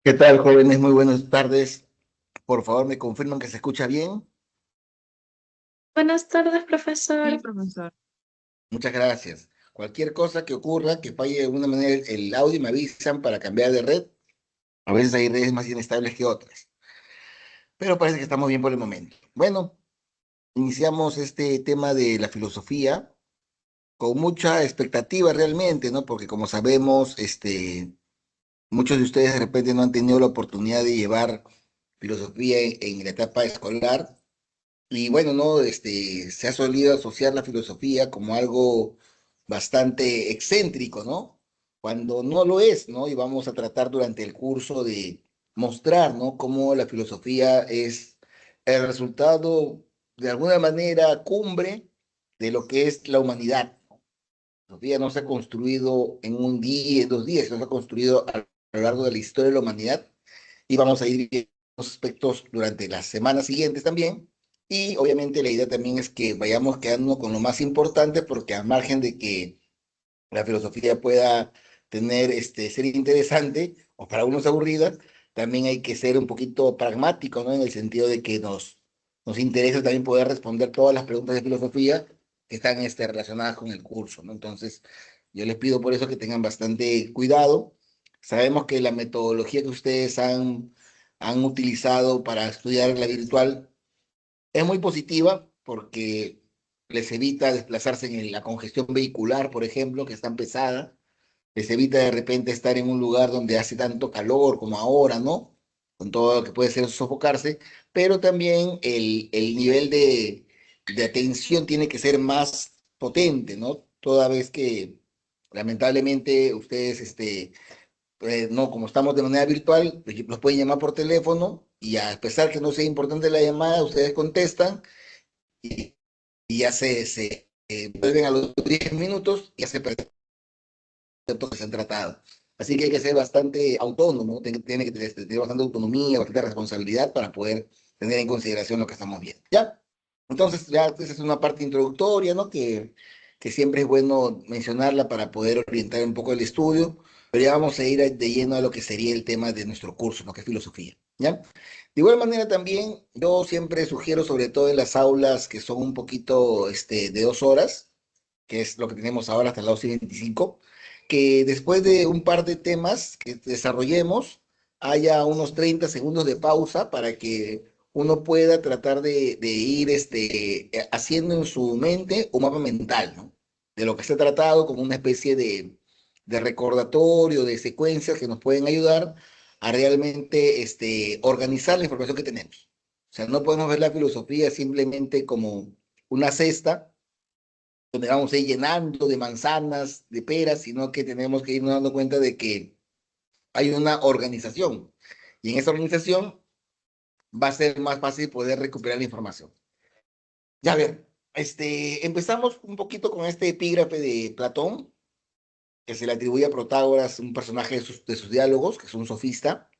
¿Qué tal, jóvenes? Muy buenas tardes. Por favor, me confirman que se escucha bien. Buenas tardes, profesor. Sí, profesor. Muchas gracias. Cualquier cosa que ocurra, que falle de alguna manera el audio, me avisan para cambiar de red. A veces hay redes más inestables que otras, pero parece que estamos bien por el momento. Bueno, iniciamos este tema de la filosofía con mucha expectativa realmente, ¿no? Porque como sabemos, muchos de ustedes de repente no han tenido la oportunidad de llevar filosofía en la etapa escolar. Y bueno, ¿no? Se ha solido asociar la filosofía como algo bastante excéntrico, ¿no? Cuando no lo es, ¿no? Y vamos a tratar durante el curso de mostrar, ¿no? Cómo la filosofía es el resultado, de alguna manera, cumbre de lo que es la humanidad. La filosofía no se ha construido en un día, en 2 días, sino se ha construido a lo largo de la historia de la humanidad y vamos a ir viendo los aspectos durante las semanas siguientes también. Y obviamente la idea también es que vayamos quedando con lo más importante, porque al margen de que la filosofía pueda tener, ser interesante o para algunos aburrida, también hay que ser un poquito pragmático, ¿no? En el sentido de que nos interesa también poder responder todas las preguntas de filosofía que están, relacionadas con el curso, ¿no? Entonces, yo les pido por eso que tengan bastante cuidado. Sabemos que la metodología que ustedes han utilizado para estudiar la virtual es muy positiva porque les evita desplazarse en la congestión vehicular, por ejemplo, que es tan pesada. Les evita de repente estar en un lugar donde hace tanto calor como ahora, ¿no? Con todo lo que puede ser sofocarse, pero también el nivel de atención tiene que ser más potente, ¿no? Toda vez que lamentablemente ustedes, no, como estamos de manera virtual, los pueden llamar por teléfono y a pesar que no sea importante la llamada, ustedes contestan y, y ya vuelven a los 10 minutos y ya se conceptos que se han tratado. Así que hay que ser bastante autónomo, ¿no? Tiene que tener bastante autonomía, bastante responsabilidad para poder tener en consideración lo que estamos viendo. ¿Ya? Entonces, ya esa es una parte introductoria, ¿no? Que siempre es bueno mencionarla para poder orientar un poco el estudio, pero ya vamos a ir de lleno a lo que sería el tema de nuestro curso, ¿no? Que es filosofía, ¿ya? De igual manera también, yo siempre sugiero, sobre todo en las aulas que son un poquito, de 2 horas, que es lo que tenemos ahora hasta el lado 25, que después de un par de temas que desarrollemos, haya unos 30 segundos de pausa para que uno pueda tratar de ir, haciendo en su mente un mapa mental, ¿no? De lo que se ha tratado, como una especie de recordatorio, de secuencias que nos pueden ayudar a realmente, organizar la información que tenemos. O sea, no podemos ver la filosofía simplemente como una cesta donde vamos a ir llenando de manzanas, de peras, sino que tenemos que irnos dando cuenta de que hay una organización. Y en esa organización va a ser más fácil poder recuperar la información. Ya ver, empezamos un poquito con este epígrafe de Platón, que se le atribuye a Protágoras, un personaje de sus diálogos, que es un sofista,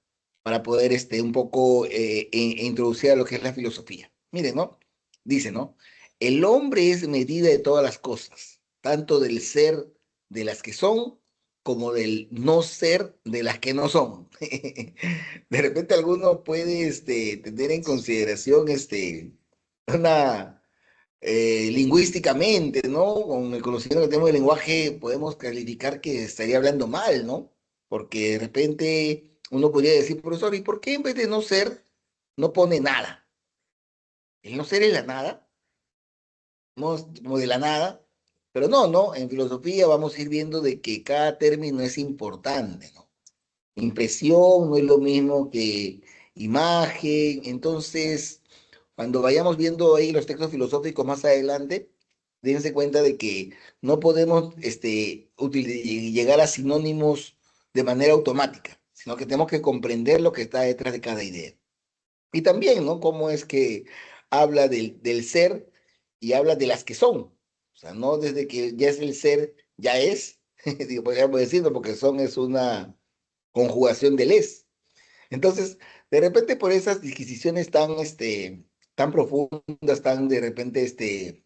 para poder, un poco, introducir a lo que es la filosofía. Mire, ¿no? Dice, ¿no? El hombre es medida de todas las cosas, tanto del ser de las que son, como del no ser de las que no son. De repente alguno puede, tener en consideración, una, lingüísticamente, ¿no? Con el conocimiento que tenemos del lenguaje, podemos calificar que estaría hablando mal, ¿no? Porque de repente uno podría decir, profesor, ¿y por qué en vez de no ser, no pone nada? El no ser es la nada, no es como de la nada, pero no, no, en filosofía vamos a ir viendo de que cada término es importante, ¿no? Impresión no es lo mismo que imagen, entonces, cuando vayamos viendo ahí los textos filosóficos más adelante, dense cuenta de que no podemos, llegar a sinónimos de manera automática, sino que tenemos que comprender lo que está detrás de cada idea. Y también, ¿no? Cómo es que habla del ser y habla de las que son. O sea, no desde que ya es el ser, ya es, digo, podríamos decirlo, porque son es una conjugación del es. Entonces, de repente por esas disquisiciones tan profundas, tan de repente,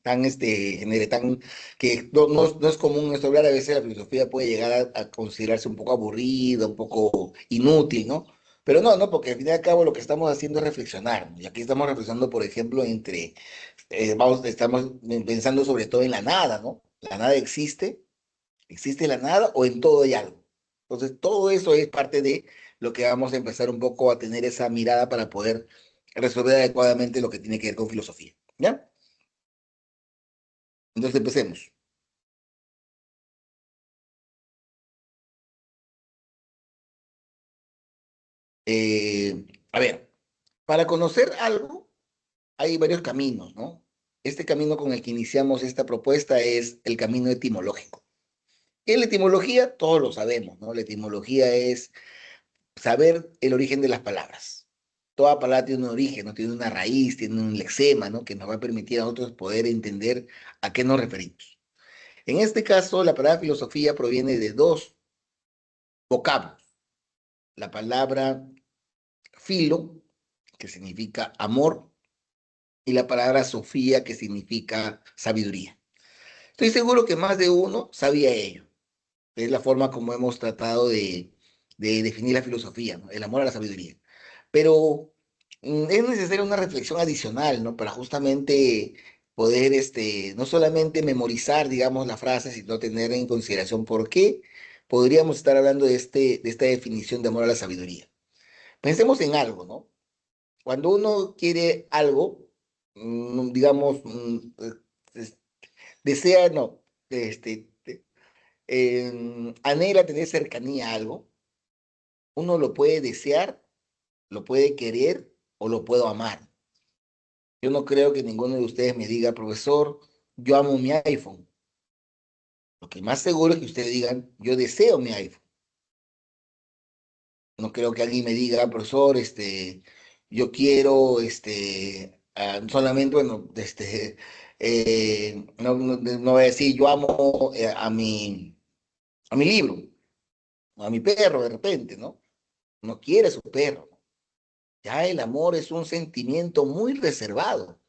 que no es común esto hablar. A veces la filosofía puede llegar a considerarse un poco aburrida, un poco inútil, ¿no? Pero no, porque al fin y al cabo lo que estamos haciendo es reflexionar, ¿no? Y aquí estamos reflexionando, por ejemplo, estamos pensando sobre todo en la nada, ¿no? La nada existe la nada o en todo hay algo. Entonces, todo eso es parte de lo que vamos a empezar un poco a tener esa mirada para poder resolver adecuadamente lo que tiene que ver con filosofía, ¿ya? Entonces, empecemos. A ver, para conocer algo hay varios caminos, ¿no? Este camino con el que iniciamos esta propuesta es el camino etimológico. Y en la etimología todos lo sabemos, ¿no? La etimología es saber el origen de las palabras. Toda palabra tiene un origen, ¿no? Tiene una raíz, tiene un lexema, ¿no? Que nos va a permitir a nosotros poder entender a qué nos referimos. En este caso, la palabra filosofía proviene de dos vocablos. La palabra filo, que significa amor, y la palabra sofía, que significa sabiduría. Estoy seguro que más de uno sabía ello. Es la forma como hemos tratado de definir la filosofía, ¿no? El amor a la sabiduría. Pero es necesaria una reflexión adicional, ¿no? Para justamente poder, no solamente memorizar, digamos, la frase, sino tener en consideración por qué podríamos estar hablando de esta definición de amor a la sabiduría. Pensemos en algo, ¿no? Cuando uno quiere algo, digamos, es- desea, no, anhela tener cercanía a algo, uno lo puede desear, lo puede querer o lo puedo amar. Yo no creo que ninguno de ustedes me diga, profesor, yo amo mi iPhone. Lo que más seguro es que ustedes digan, yo deseo mi iPhone. No creo que alguien me diga, profesor, yo quiero, solamente, bueno, no voy a decir, yo amo a mi libro, o a mi perro de repente, ¿no? No quiere su perro. Ya el amor es un sentimiento muy reservado.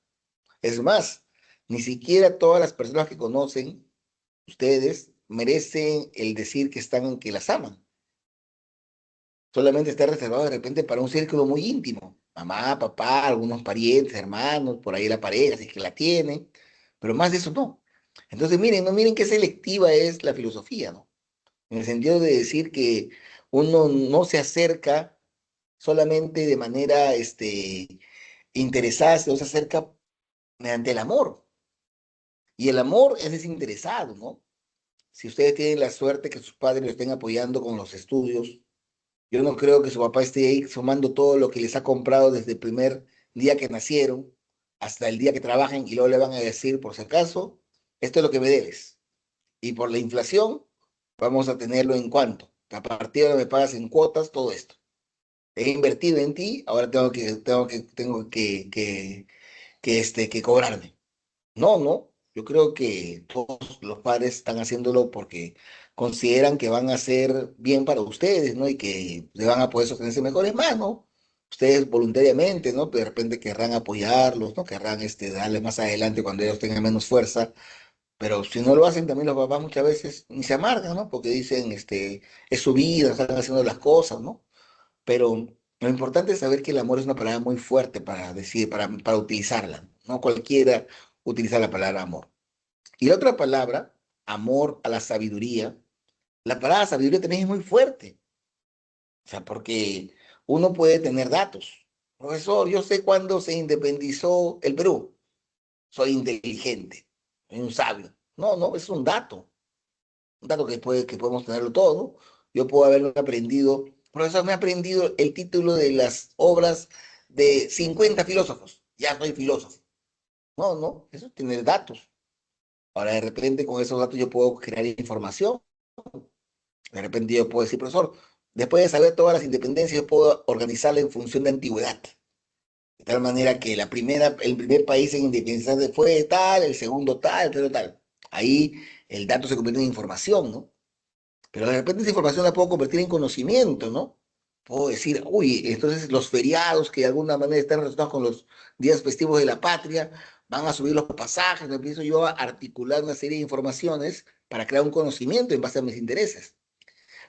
Es más, ni siquiera todas las personas que conocen ustedes merecen el decir que las aman. Solamente está reservado de repente para un círculo muy íntimo. Mamá, papá, algunos parientes, hermanos, por ahí la pareja, si es que la tienen, pero más de eso no. Entonces, miren, no miren qué selectiva es la filosofía, ¿no? En el sentido de decir que uno no se acerca solamente de manera, interesada, sino se acerca mediante el amor. Y el amor es desinteresado, ¿no? Si ustedes tienen la suerte que sus padres lo estén apoyando con los estudios, yo no creo que su papá esté ahí sumando todo lo que les ha comprado desde el primer día que nacieron hasta el día que trabajen y luego le van a decir, por si acaso, esto es lo que me debes. Y por la inflación, vamos a tenerlo en cuanto. A partir de ahora me pagas en cuotas todo esto. He invertido en ti, ahora tengo que cobrarme. No, no. Yo creo que todos los padres están haciéndolo porque consideran que van a hacer bien para ustedes, ¿no? Y que le van a poder sostenerse mejores manos. Ustedes voluntariamente, ¿no? De repente querrán apoyarlos, ¿no? Querrán darle más adelante cuando ellos tengan menos fuerza. Pero si no lo hacen, también los papás muchas veces ni se amargan, ¿no? Porque dicen, es su vida, están haciendo las cosas, ¿no? Pero lo importante es saber que el amor es una palabra muy fuerte para decir, para utilizarla. No cualquiera utiliza la palabra amor. Y la otra palabra, amor a la sabiduría, la palabra sabiduría también es muy fuerte. O sea, porque uno puede tener datos. Profesor, yo sé cuándo se independizó el Perú. Soy inteligente, soy un sabio. No, no, es un dato que podemos tenerlo todo, ¿no? Yo puedo haberlo aprendido. Profesor, me he aprendido el título de las obras de 50 filósofos. Ya soy filósofo. No, no, eso es tener datos. Ahora, de repente, con esos datos yo puedo crear información. De repente yo puedo decir, profesor, después de saber todas las independencias, yo puedo organizarla en función de antigüedad. De tal manera que el primer país en independizarse fue tal, el segundo tal, el tercero tal. Ahí el dato se convierte en información, ¿no? Pero de repente esa información la puedo convertir en conocimiento, ¿no? Puedo decir, uy, entonces los feriados que de alguna manera están relacionados con los días festivos de la patria, van a subir los pasajes, empiezo yo a articular una serie de informaciones para crear un conocimiento en base a mis intereses.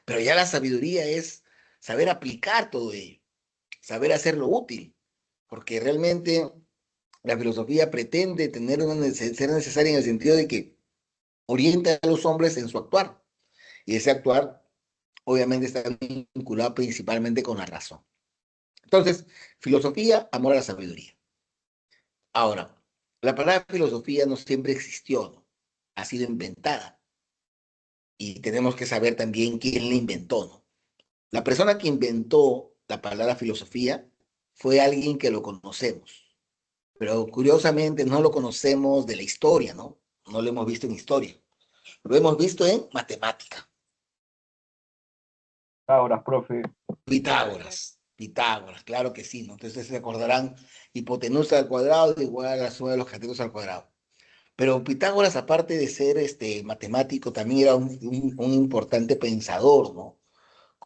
Pero ya la sabiduría es saber aplicar todo ello, saber hacerlo útil, porque realmente la filosofía pretende ser necesaria en el sentido de que orienta a los hombres en su actuar, y ese actuar obviamente está vinculado principalmente con la razón. Entonces, filosofía, amor a la sabiduría. Ahora, la palabra filosofía no siempre existió, ¿no? Ha sido inventada y tenemos que saber también quién la inventó, ¿no? La persona que inventó la palabra filosofía fue alguien que lo conocemos, pero curiosamente no lo conocemos de la historia, ¿no? No lo hemos visto en historia, lo hemos visto en matemática. Ahora, profe. Pitágoras, claro que sí, ¿no? Entonces se acordarán, hipotenusa al cuadrado igual a la suma de los catetos al cuadrado. Pero Pitágoras, aparte de ser matemático, también era un importante pensador, ¿no?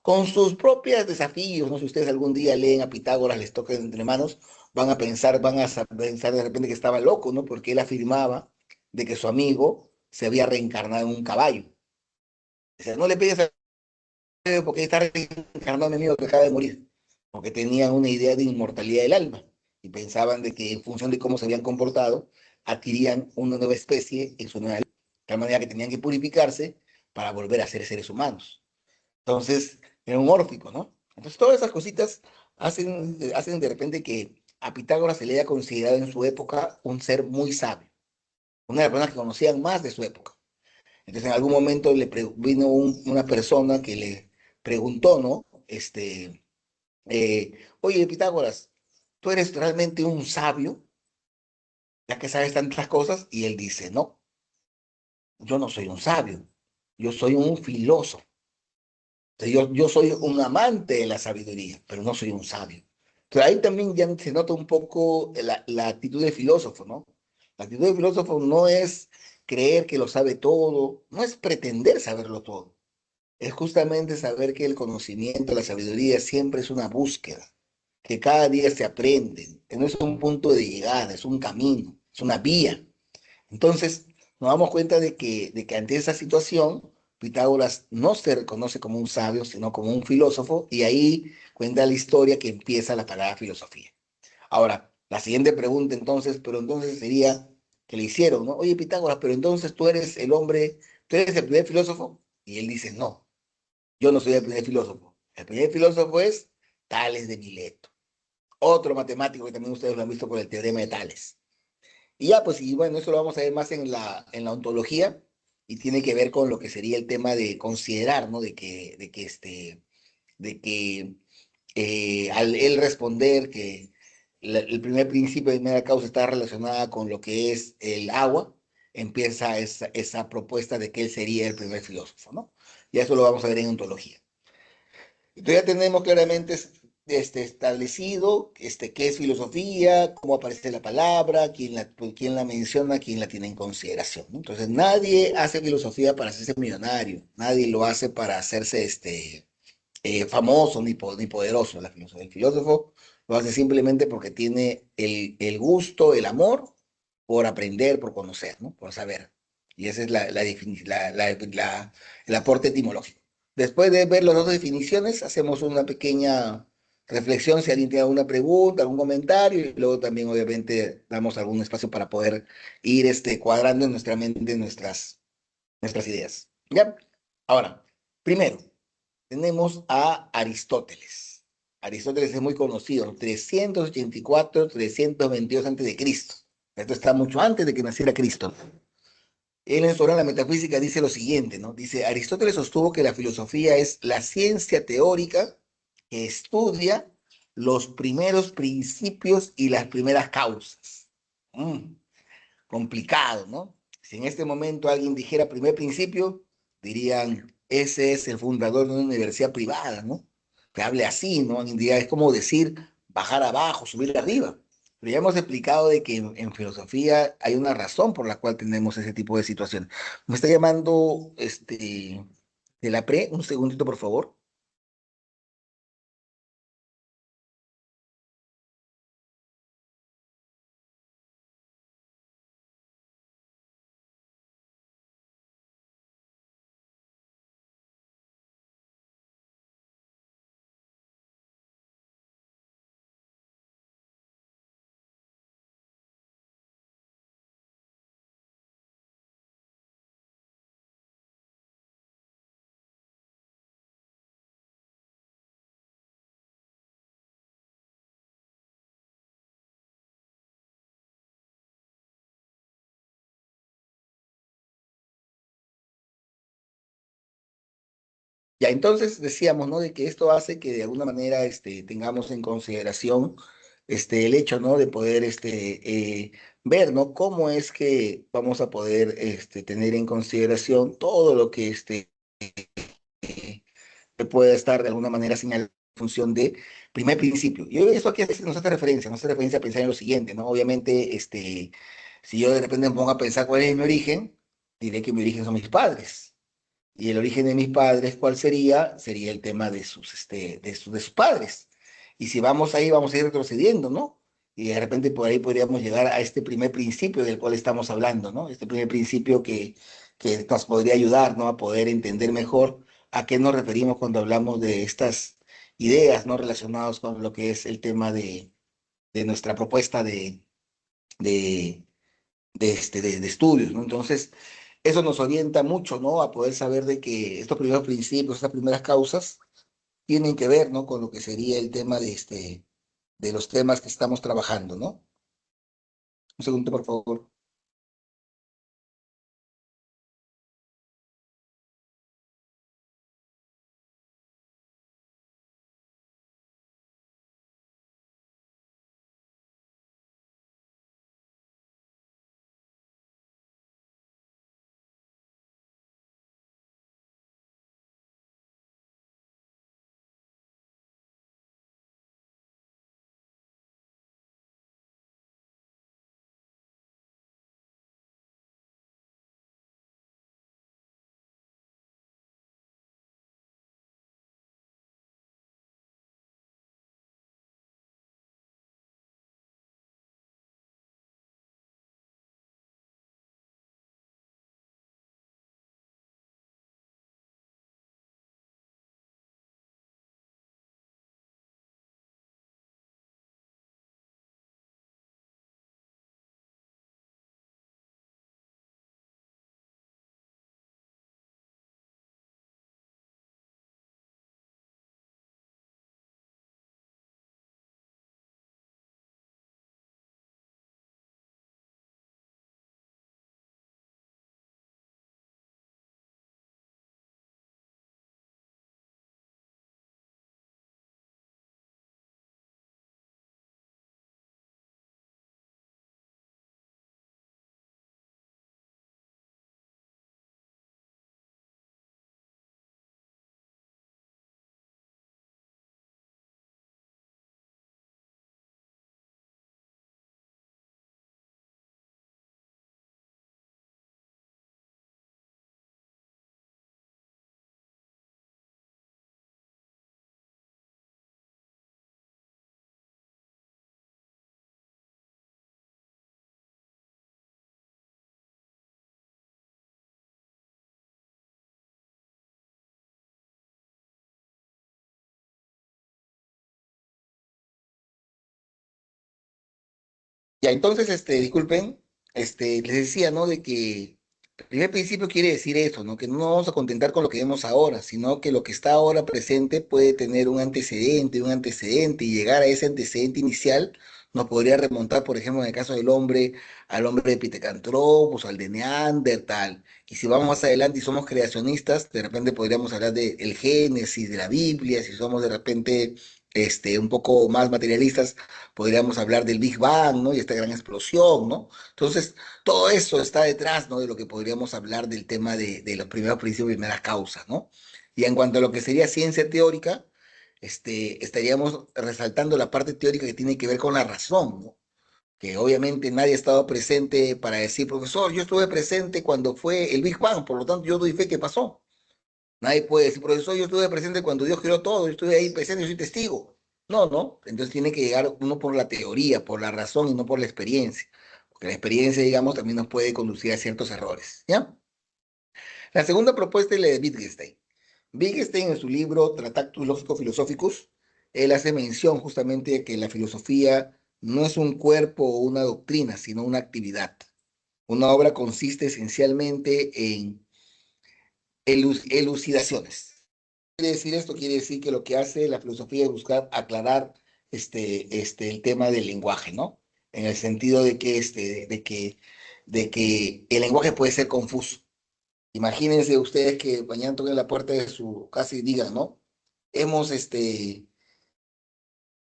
Con sus propios desafíos, ¿no? Si ustedes algún día leen a Pitágoras, les toca entre manos, van a pensar de repente que estaba loco, ¿no? Porque él afirmaba de que su amigo se había reencarnado en un caballo. O sea, no le pides a porque está reencarnado a mi amigo que acaba de morir, porque tenían una idea de inmortalidad del alma y pensaban de que en función de cómo se habían comportado, adquirían una nueva especie en su nueva, de tal manera que tenían que purificarse para volver a ser seres humanos. Entonces, era un órfico, ¿no? Entonces, todas esas cositas hacen de repente que a Pitágoras se le haya considerado en su época un ser muy sabio, una de las personas que conocían más de su época. Entonces, en algún momento vino una persona que le preguntó, ¿no? Oye, Pitágoras, ¿tú eres realmente un sabio, ya que sabes tantas cosas? Y él dice, no, yo no soy un sabio, yo soy un filósofo. Sea, yo soy un amante de la sabiduría, pero no soy un sabio. Entonces ahí también ya se nota un poco la actitud de filósofo, ¿no? La actitud de filósofo no es creer que lo sabe todo, no es pretender saberlo todo. Es justamente saber que el conocimiento, la sabiduría siempre es una búsqueda, que cada día se aprende, que no es un punto de llegada, es un camino, es una vía. Entonces, nos damos cuenta de que ante esa situación, Pitágoras no se reconoce como un sabio, sino como un filósofo, y ahí cuenta la historia que empieza la palabra filosofía. Ahora, la siguiente pregunta entonces, pero entonces sería que le hicieron, ¿no? Oye, Pitágoras, pero entonces tú eres el hombre, tú eres el primer filósofo, y él dice, no, yo no soy el primer filósofo. El primer filósofo es Tales de Mileto, otro matemático que también ustedes lo han visto por el teorema de Tales. Y ya, pues, y bueno, eso lo vamos a ver más en la ontología y tiene que ver con lo que sería el tema de considerar, ¿no? De que al él responder que el primer principio de primera causa está relacionada con lo que es el agua, empieza esa propuesta de que él sería el primer filósofo, ¿no? Y eso lo vamos a ver en ontología. Entonces ya tenemos claramente establecido qué es filosofía, cómo aparece la palabra, quién la menciona, quién la tiene en consideración, ¿no? Entonces nadie hace filosofía para hacerse millonario, nadie lo hace para hacerse famoso ni poderoso. El filósofo lo hace simplemente porque tiene el gusto, el amor por aprender, por conocer, ¿no? Por saber. Y ese es el aporte etimológico. Después de ver las dos definiciones, hacemos una pequeña reflexión si alguien tiene alguna pregunta, algún comentario, y luego también obviamente damos algún espacio para poder ir cuadrando en nuestra mente nuestras ideas. ¿Ya? Ahora, primero, tenemos a Aristóteles. Aristóteles es muy conocido, 384, 322 antes de Cristo. Esto está mucho antes de que naciera Cristo. Él en su obra La Metafísica dice lo siguiente, ¿no? Dice, Aristóteles sostuvo que la filosofía es la ciencia teórica que estudia los primeros principios y las primeras causas. Mm, complicado, ¿no? Si en este momento alguien dijera primer principio, dirían, ese es el fundador de una universidad privada, ¿no? Que hable así, ¿no? Es como decir bajar abajo, subir arriba. Pero ya hemos explicado de que en filosofía hay una razón por la cual tenemos ese tipo de situaciones. Me está llamando de la pre, un segundito, por favor. Ya, entonces decíamos, ¿no? De que esto hace que de alguna manera tengamos en consideración el hecho, ¿no? De poder ver, ¿no? Cómo es que vamos a poder tener en consideración todo lo que que pueda estar de alguna manera señalado en función de primer principio. Y eso aquí nos hace referencia a pensar en lo siguiente, ¿no? Obviamente, si yo de repente me pongo a pensar cuál es mi origen, diré que mi origen son mis padres. Y el origen de mis padres, ¿cuál sería? Sería el tema de de sus padres. Y si vamos ahí, vamos a ir retrocediendo, ¿no? Y de repente por ahí podríamos llegar a este primer principio del cual estamos hablando, ¿no? Este primer principio que nos podría ayudar, ¿no? A poder entender mejor a qué nos referimos cuando hablamos de estas ideas, ¿no? Relacionadas con lo que es el tema de nuestra propuesta de, de estudios, ¿no? Entonces, eso nos orienta mucho, ¿no? A poder saber de que estos primeros principios, estas primeras causas, tienen que ver, ¿no? Con lo que sería el tema de los temas que estamos trabajando, ¿no? Un segundo, por favor. Ya, entonces, disculpen, les decía, ¿no? De que el primer principio quiere decir eso, ¿no? Que no nos vamos a contentar con lo que vemos ahora, sino que lo que está ahora presente puede tener un antecedente, y llegar a ese antecedente inicial nos podría remontar, por ejemplo, en el caso del hombre, al hombre de Pithecanthropus, al de Neandertal. Y si vamos más adelante y somos creacionistas, de repente podríamos hablar del Génesis, de la Biblia. Si somos de repente un poco más materialistas, podríamos hablar del Big Bang, ¿no? Y esta gran explosión, ¿no? Entonces, todo eso está detrás, ¿no? De lo que podríamos hablar del tema de los primeros principios y primeras causas, ¿no? Y en cuanto a lo que sería ciencia teórica, estaríamos resaltando la parte teórica que tiene que ver con la razón, ¿no? Que obviamente nadie ha estado presente para decir, profesor, yo estuve presente cuando fue el Big Bang, por lo tanto yo doy fe que pasó. Nadie puede decir, profesor, yo estuve presente cuando Dios creó todo, yo estuve ahí presente, yo soy testigo. No, no. Entonces tiene que llegar uno por la teoría, por la razón y no por la experiencia. Porque la experiencia, digamos, también nos puede conducir a ciertos errores. ¿Ya? La segunda propuesta es la de Wittgenstein. Wittgenstein, en su libro Tractatus Lógico-Philosophicus, él hace mención justamente de que la filosofía no es un cuerpo o una doctrina, sino una actividad. Una obra consiste esencialmente en elucidaciones. Quiere decir esto? Quiere decir que lo que hace la filosofía es buscar aclarar el tema del lenguaje, ¿no? En el sentido de que el lenguaje puede ser confuso. Imagínense ustedes que mañana toquen la puerta de su casa y digan, ¿no? Hemos, este,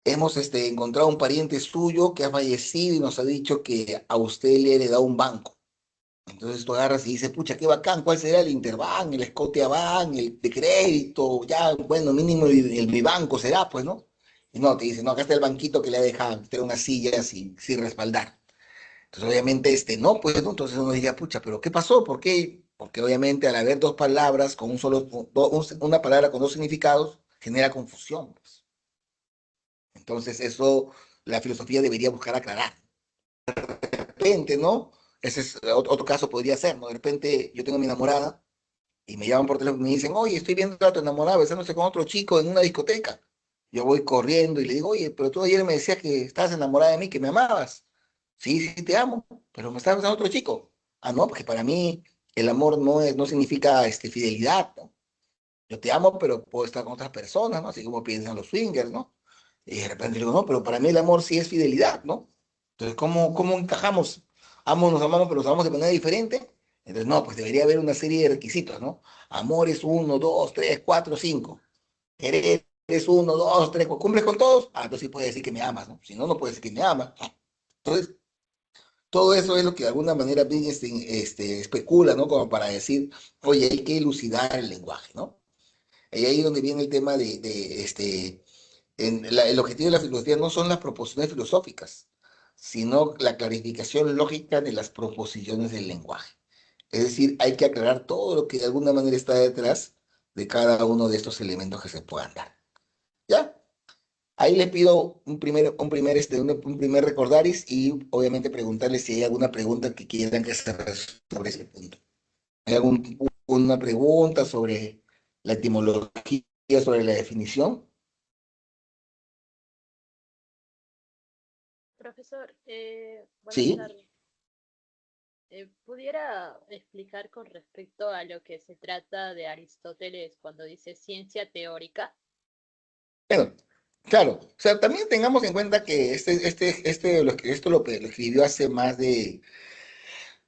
hemos encontrado un pariente suyo que ha fallecido y nos ha dicho que a usted le ha heredado un banco. Entonces tú agarras y dices, pucha, qué bacán, ¿cuál será el Interbank, el Scotiabank, el de crédito? Ya, bueno, mínimo mi banco será, pues, ¿no? Y no, te dicen, no, acá está el banquito que le ha dejado, está en una silla sin respaldar. Entonces, obviamente, no, pues, ¿no? Entonces uno diría, pucha, ¿pero qué pasó? ¿Por qué? Porque obviamente al haber dos palabras con un solo, una palabra con dos significados, genera confusión, pues. Entonces, eso la filosofía debería buscar aclarar. De repente, ¿no? Ese es otro caso podría ser, ¿no? De repente yo tengo a mi enamorada y me llaman por teléfono y me dicen, oye, estoy viendo a tu enamorada besándose con otro chico en una discoteca. Yo voy corriendo y le digo, oye, pero tú ayer me decías que estabas enamorada de mí, que me amabas. Sí, sí, te amo, pero me estás besando a otro chico. Ah, no, porque para mí el amor no significa fidelidad, ¿no? Yo te amo, pero puedo estar con otras personas, ¿no? Así como piensan los swingers, ¿no? Y de repente digo, no, pero para mí el amor sí es fidelidad, ¿no? Entonces, ¿cómo encajamos? Ambos nos amamos, pero nos amamos de manera diferente. Entonces, no, pues debería haber una serie de requisitos, ¿no? Amor es uno, dos, tres, cuatro, cinco. Querer es uno, dos, tres, ¿cumples con todos? Ah, entonces sí puedes decir que me amas, ¿no? Si no, no puedes decir que me amas. Entonces, todo eso es lo que de alguna manera bien especula, ¿no? Como para decir, oye, hay que elucidar el lenguaje, ¿no? Y ahí es donde viene el tema el objetivo de la filosofía no son las proposiciones filosóficas, sino la clarificación lógica de las proposiciones del lenguaje. Es decir, hay que aclarar todo lo que de alguna manera está detrás de cada uno de estos elementos que se puedan dar. ¿Ya? Ahí le pido un primer recordaris y obviamente preguntarles si hay alguna pregunta que quieran que se resuelva sobre ese punto. ¿Hay alguna pregunta sobre la etimología, sobre la definición? Profesor, buenas Sí. tardes. ¿Pudiera explicar con respecto a lo que se trata de Aristóteles cuando dice ciencia teórica? Bueno, claro, o sea, también tengamos en cuenta que esto lo escribió hace más de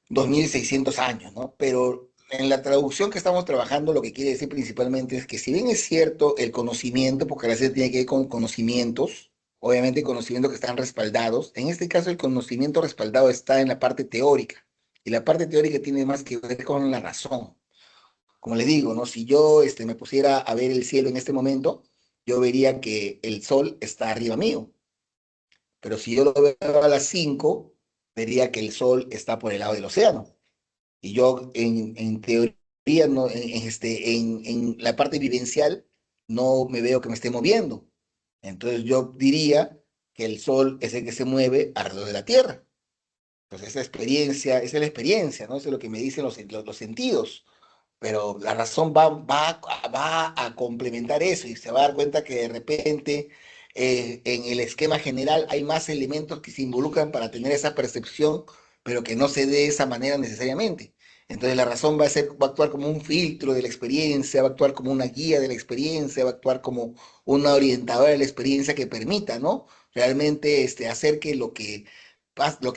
2600 años, ¿no? Pero en la traducción que estamos trabajando, lo que quiere decir principalmente es que si bien es cierto el conocimiento, porque la ciencia tiene que ver con conocimientos, obviamente conocimientos que están respaldados, en este caso el conocimiento respaldado está en la parte teórica, y la parte teórica tiene más que ver con la razón. Como les digo, ¿no? Si yo me pusiera a ver el cielo en este momento, yo vería que el sol está arriba mío, pero si yo lo veo a las 5, vería que el sol está por el lado del océano. Y yo en teoría, no, en la parte vivencial, no me veo que me esté moviendo. Entonces yo diría que el sol es el que se mueve alrededor de la Tierra. Entonces esa es la experiencia, ¿no? Eso es lo que me dicen los sentidos, pero la razón va a complementar eso y se va a dar cuenta que de repente en el esquema general hay más elementos que se involucran para tener esa percepción, pero que no se dé de esa manera necesariamente. Entonces la razón va a actuar como un filtro de la experiencia, va a actuar como una guía de la experiencia, va a actuar como una orientadora de la experiencia que permita, ¿no? Realmente hacer que lo que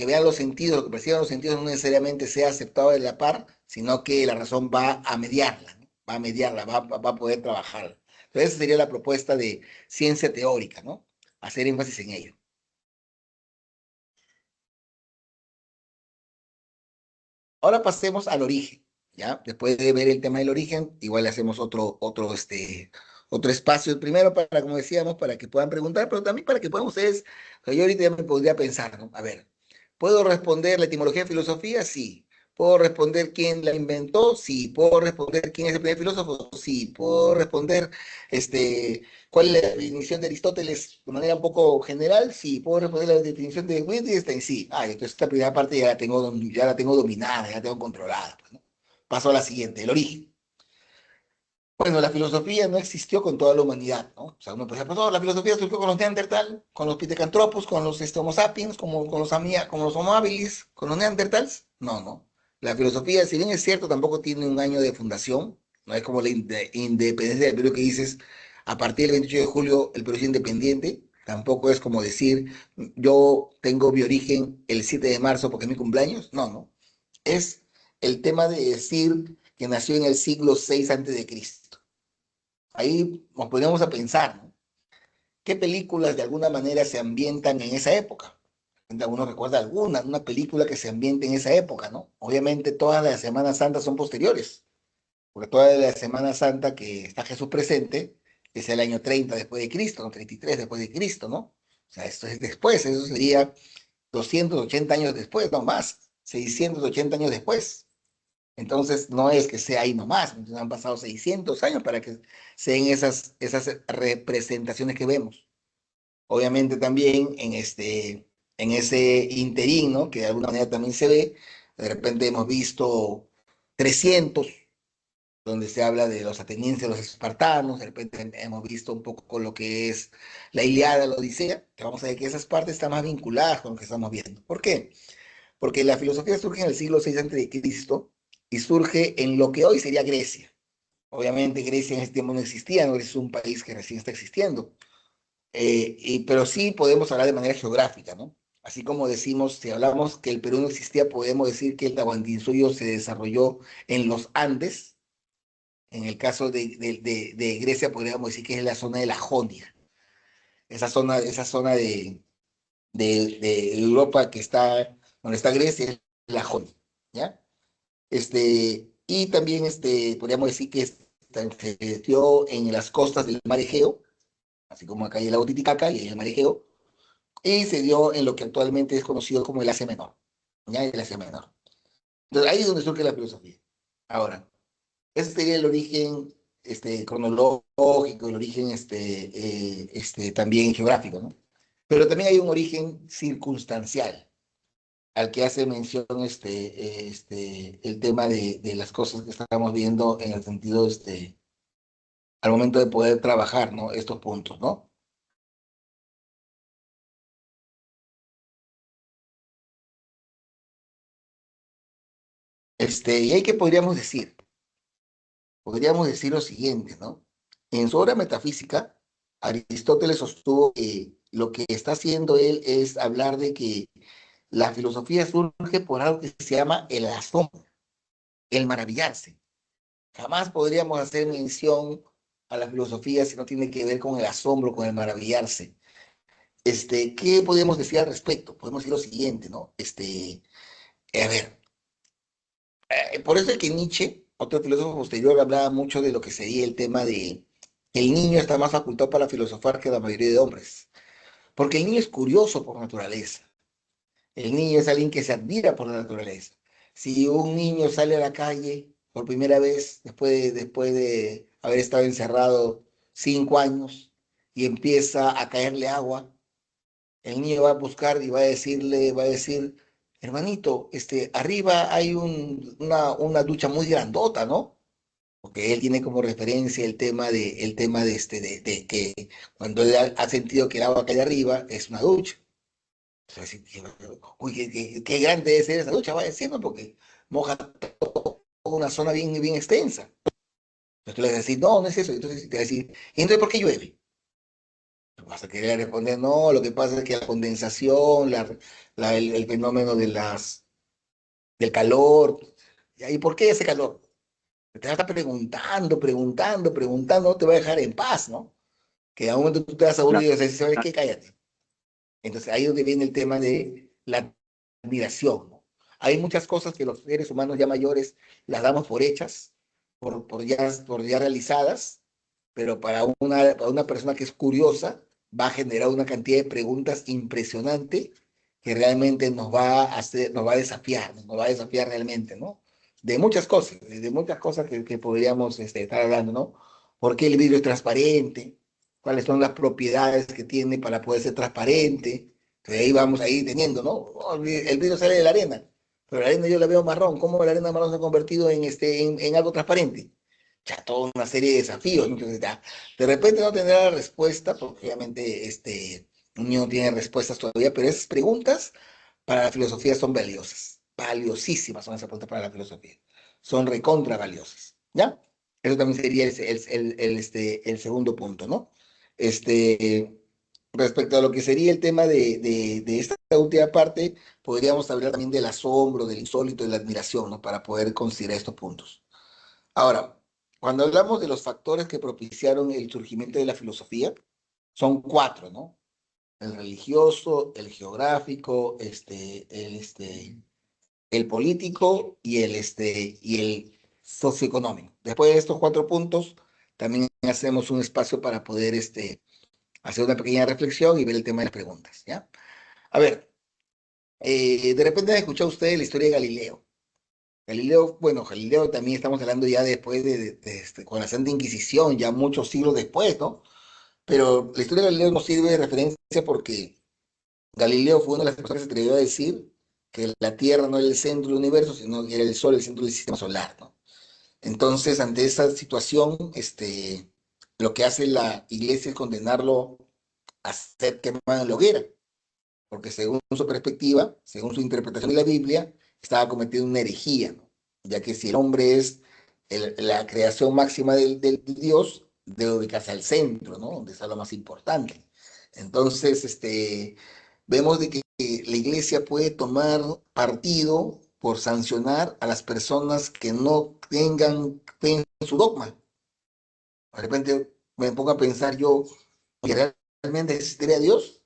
vean los sentidos, lo que perciban los sentidos no necesariamente sea aceptado de la par, sino que la razón va a mediarla, ¿no? Va a mediarla, va a poder trabajarla. Entonces, esa sería la propuesta de ciencia teórica, ¿no? Hacer énfasis en ello. Ahora pasemos al origen, ¿ya? Después de ver el tema del origen, igual le hacemos otro espacio primero para, como decíamos, para que puedan preguntar, pero también para que puedan ustedes, o sea, yo ahorita ya me podría pensar, ¿no? A ver, ¿puedo responder la etimología de filosofía? Sí. ¿Puedo responder quién la inventó? Sí. ¿Puedo responder quién es el primer filósofo? Sí. ¿Puedo responder cuál es la definición de Aristóteles de manera un poco general? Sí. ¿Puedo responder la definición de Wittgenstein? Sí. Ah, entonces esta primera parte ya la tengo dominada, ya la tengo controlada, pues, ¿no? Paso a la siguiente, el origen. Bueno, la filosofía no existió con toda la humanidad, ¿no? O sea, uno puede decir, pues, no, la filosofía surgió con los Neandertal, con los Pitecantropos, con los Homo sapiens, con los Homo habilis, con los Neandertals. No, no. La filosofía, si bien es cierto, tampoco tiene un año de fundación. No es como la independencia del Perú que dices, a partir del 28 de julio el Perú es independiente. Tampoco es como decir, yo tengo mi origen el 7 de marzo porque es mi cumpleaños. No, no. Es el tema de decir que nació en el siglo VI antes de Cristo. Ahí nos ponemos a pensar, ¿no? ¿Qué películas de alguna manera se ambientan en esa época? Uno recuerda alguna, una película que se ambiente en esa época, ¿no? Obviamente todas las Semanas Santas son posteriores, porque toda la Semana Santa que está Jesús presente es el año 30 después de Cristo, ¿no? 33 después de Cristo, ¿no? O sea, esto es después, eso sería 280 años después, no más, 680 años después. Entonces, no es que sea ahí nomás, entonces han pasado 600 años para que sean esas representaciones que vemos. Obviamente también en ese interín, ¿no? Que de alguna manera también se ve, de repente hemos visto 300 donde se habla de los atenienses, los espartanos, de repente hemos visto un poco con lo que es la Ilíada, la Odisea, que vamos a ver que esas partes están más vinculadas con lo que estamos viendo. ¿Por qué? Porque la filosofía surge en el siglo VI antes de Cristo y surge en lo que hoy sería Grecia. Obviamente Grecia en ese tiempo no existía, no es un país que recién está existiendo. Pero sí podemos hablar de manera geográfica, ¿no? Así como decimos, si hablamos que el Perú no existía, podemos decir que el Tahuantinsuyo se desarrolló en los Andes. En el caso de Grecia, podríamos decir que es la zona de la Jonia, esa zona de Europa que está, donde está Grecia, es la Jonia, ¿ya? Y también podríamos decir que se metió en las costas del mar Egeo, así como acá hay el lago Titicaca y hay el mar Egeo, y se dio en lo que actualmente es conocido como el Asia Menor, ¿ya? El Asia Menor. Entonces ahí es donde surge la filosofía. Ahora, ese sería el origen cronológico, el origen también geográfico, ¿no? Pero también hay un origen circunstancial al que hace mención el tema de las cosas que estamos viendo en el sentido, al momento de poder trabajar, ¿no? Estos puntos, ¿no? Y hay que podríamos decir lo siguiente, ¿no? En su obra metafísica, Aristóteles sostuvo que lo que está haciendo él es hablar de que la filosofía surge por algo que se llama el asombro, el maravillarse. Jamás podríamos hacer mención a la filosofía si no tiene que ver con el asombro, con el maravillarse. ¿Qué podemos decir al respecto? Podemos decir lo siguiente, ¿no? A ver, por eso es que Nietzsche, otro filósofo posterior, hablaba mucho de lo que sería el tema de que el niño está más facultado para filosofar que la mayoría de hombres. Porque el niño es curioso por naturaleza. El niño es alguien que se admira por la naturaleza. Si un niño sale a la calle por primera vez, después de haber estado encerrado 5 años y empieza a caerle agua, el niño va a buscar y va a decir, hermanito, arriba hay una ducha muy grandota, ¿no? Porque él tiene como referencia el tema de que cuando él ha sentido que el agua cae arriba, es una ducha. Entonces, uy, qué grande es esa ducha, va diciendo, porque moja toda una zona bien, bien extensa. Entonces tú le vas a decir, no, no es eso. Entonces te va a decir, ¿y entonces por qué llueve? Tú vas a querer responder, no, lo que pasa es que la condensación, el fenómeno del calor, ¿y por qué ese calor? Te va a estar preguntando, no te va a dejar en paz, ¿no? Que a un momento tú te vas No, aburrido y dices, ¿sabes qué? Cállate. Entonces ahí es donde viene el tema de la admiración, ¿no? Hay muchas cosas que los seres humanos ya mayores las damos por hechas, por ya realizadas, pero para una persona que es curiosa va a generar una cantidad de preguntas impresionante que realmente nos va a desafiar, nos va a desafiar realmente, ¿no? De muchas cosas que podríamos estar hablando, ¿no? ¿Por qué el vidrio es transparente? ¿Cuáles son las propiedades que tiene para poder ser transparente? Que ahí vamos ahí teniendo, ¿no? Oh, el vidrio sale de la arena, pero la arena yo la veo marrón. ¿Cómo la arena marrón se ha convertido en algo transparente? Ya toda una serie de desafíos, ¿no? Entonces, ya, de repente no tendrá la respuesta, porque obviamente un niño no tiene respuestas todavía, pero esas preguntas para la filosofía son valiosas, valiosísimas son esas preguntas para la filosofía, son recontra valiosas, ¿ya? Eso también sería el segundo punto, ¿no? Este, Respecto a lo que sería el tema de esta última parte, podríamos hablar también del asombro, del insólito, de la admiración, ¿no? Para poder considerar estos puntos. Ahora, cuando hablamos de los factores que propiciaron el surgimiento de la filosofía, son cuatro, ¿no? El religioso, el geográfico, el político y el socioeconómico. Después de estos cuatro puntos, también hacemos un espacio para poder hacer una pequeña reflexión y ver el tema de las preguntas, ¿ya? A ver, de repente han escuchado ustedes la historia de Galileo. Galileo, bueno, Galileo también estamos hablando ya después con la Santa Inquisición, ya muchos siglos después, ¿no? Pero la historia de Galileo nos sirve de referencia porque Galileo fue una de las personas que se atrevió a decir que la Tierra no era el centro del universo, sino que era el Sol el centro del sistema solar, ¿no? Entonces, ante esa situación, lo que hace la iglesia es condenarlo a ser quemado en la hoguera, porque según su perspectiva, según su interpretación de la Biblia, estaba cometiendo una herejía, ¿no? Ya que si el hombre es la creación máxima del Dios, debe ubicarse al centro, ¿no? Donde está lo más importante. Entonces, vemos de que la iglesia puede tomar partido por sancionar a las personas que no tengan fe en su dogma. De repente me pongo a pensar yo, ¿oye, realmente existiría Dios?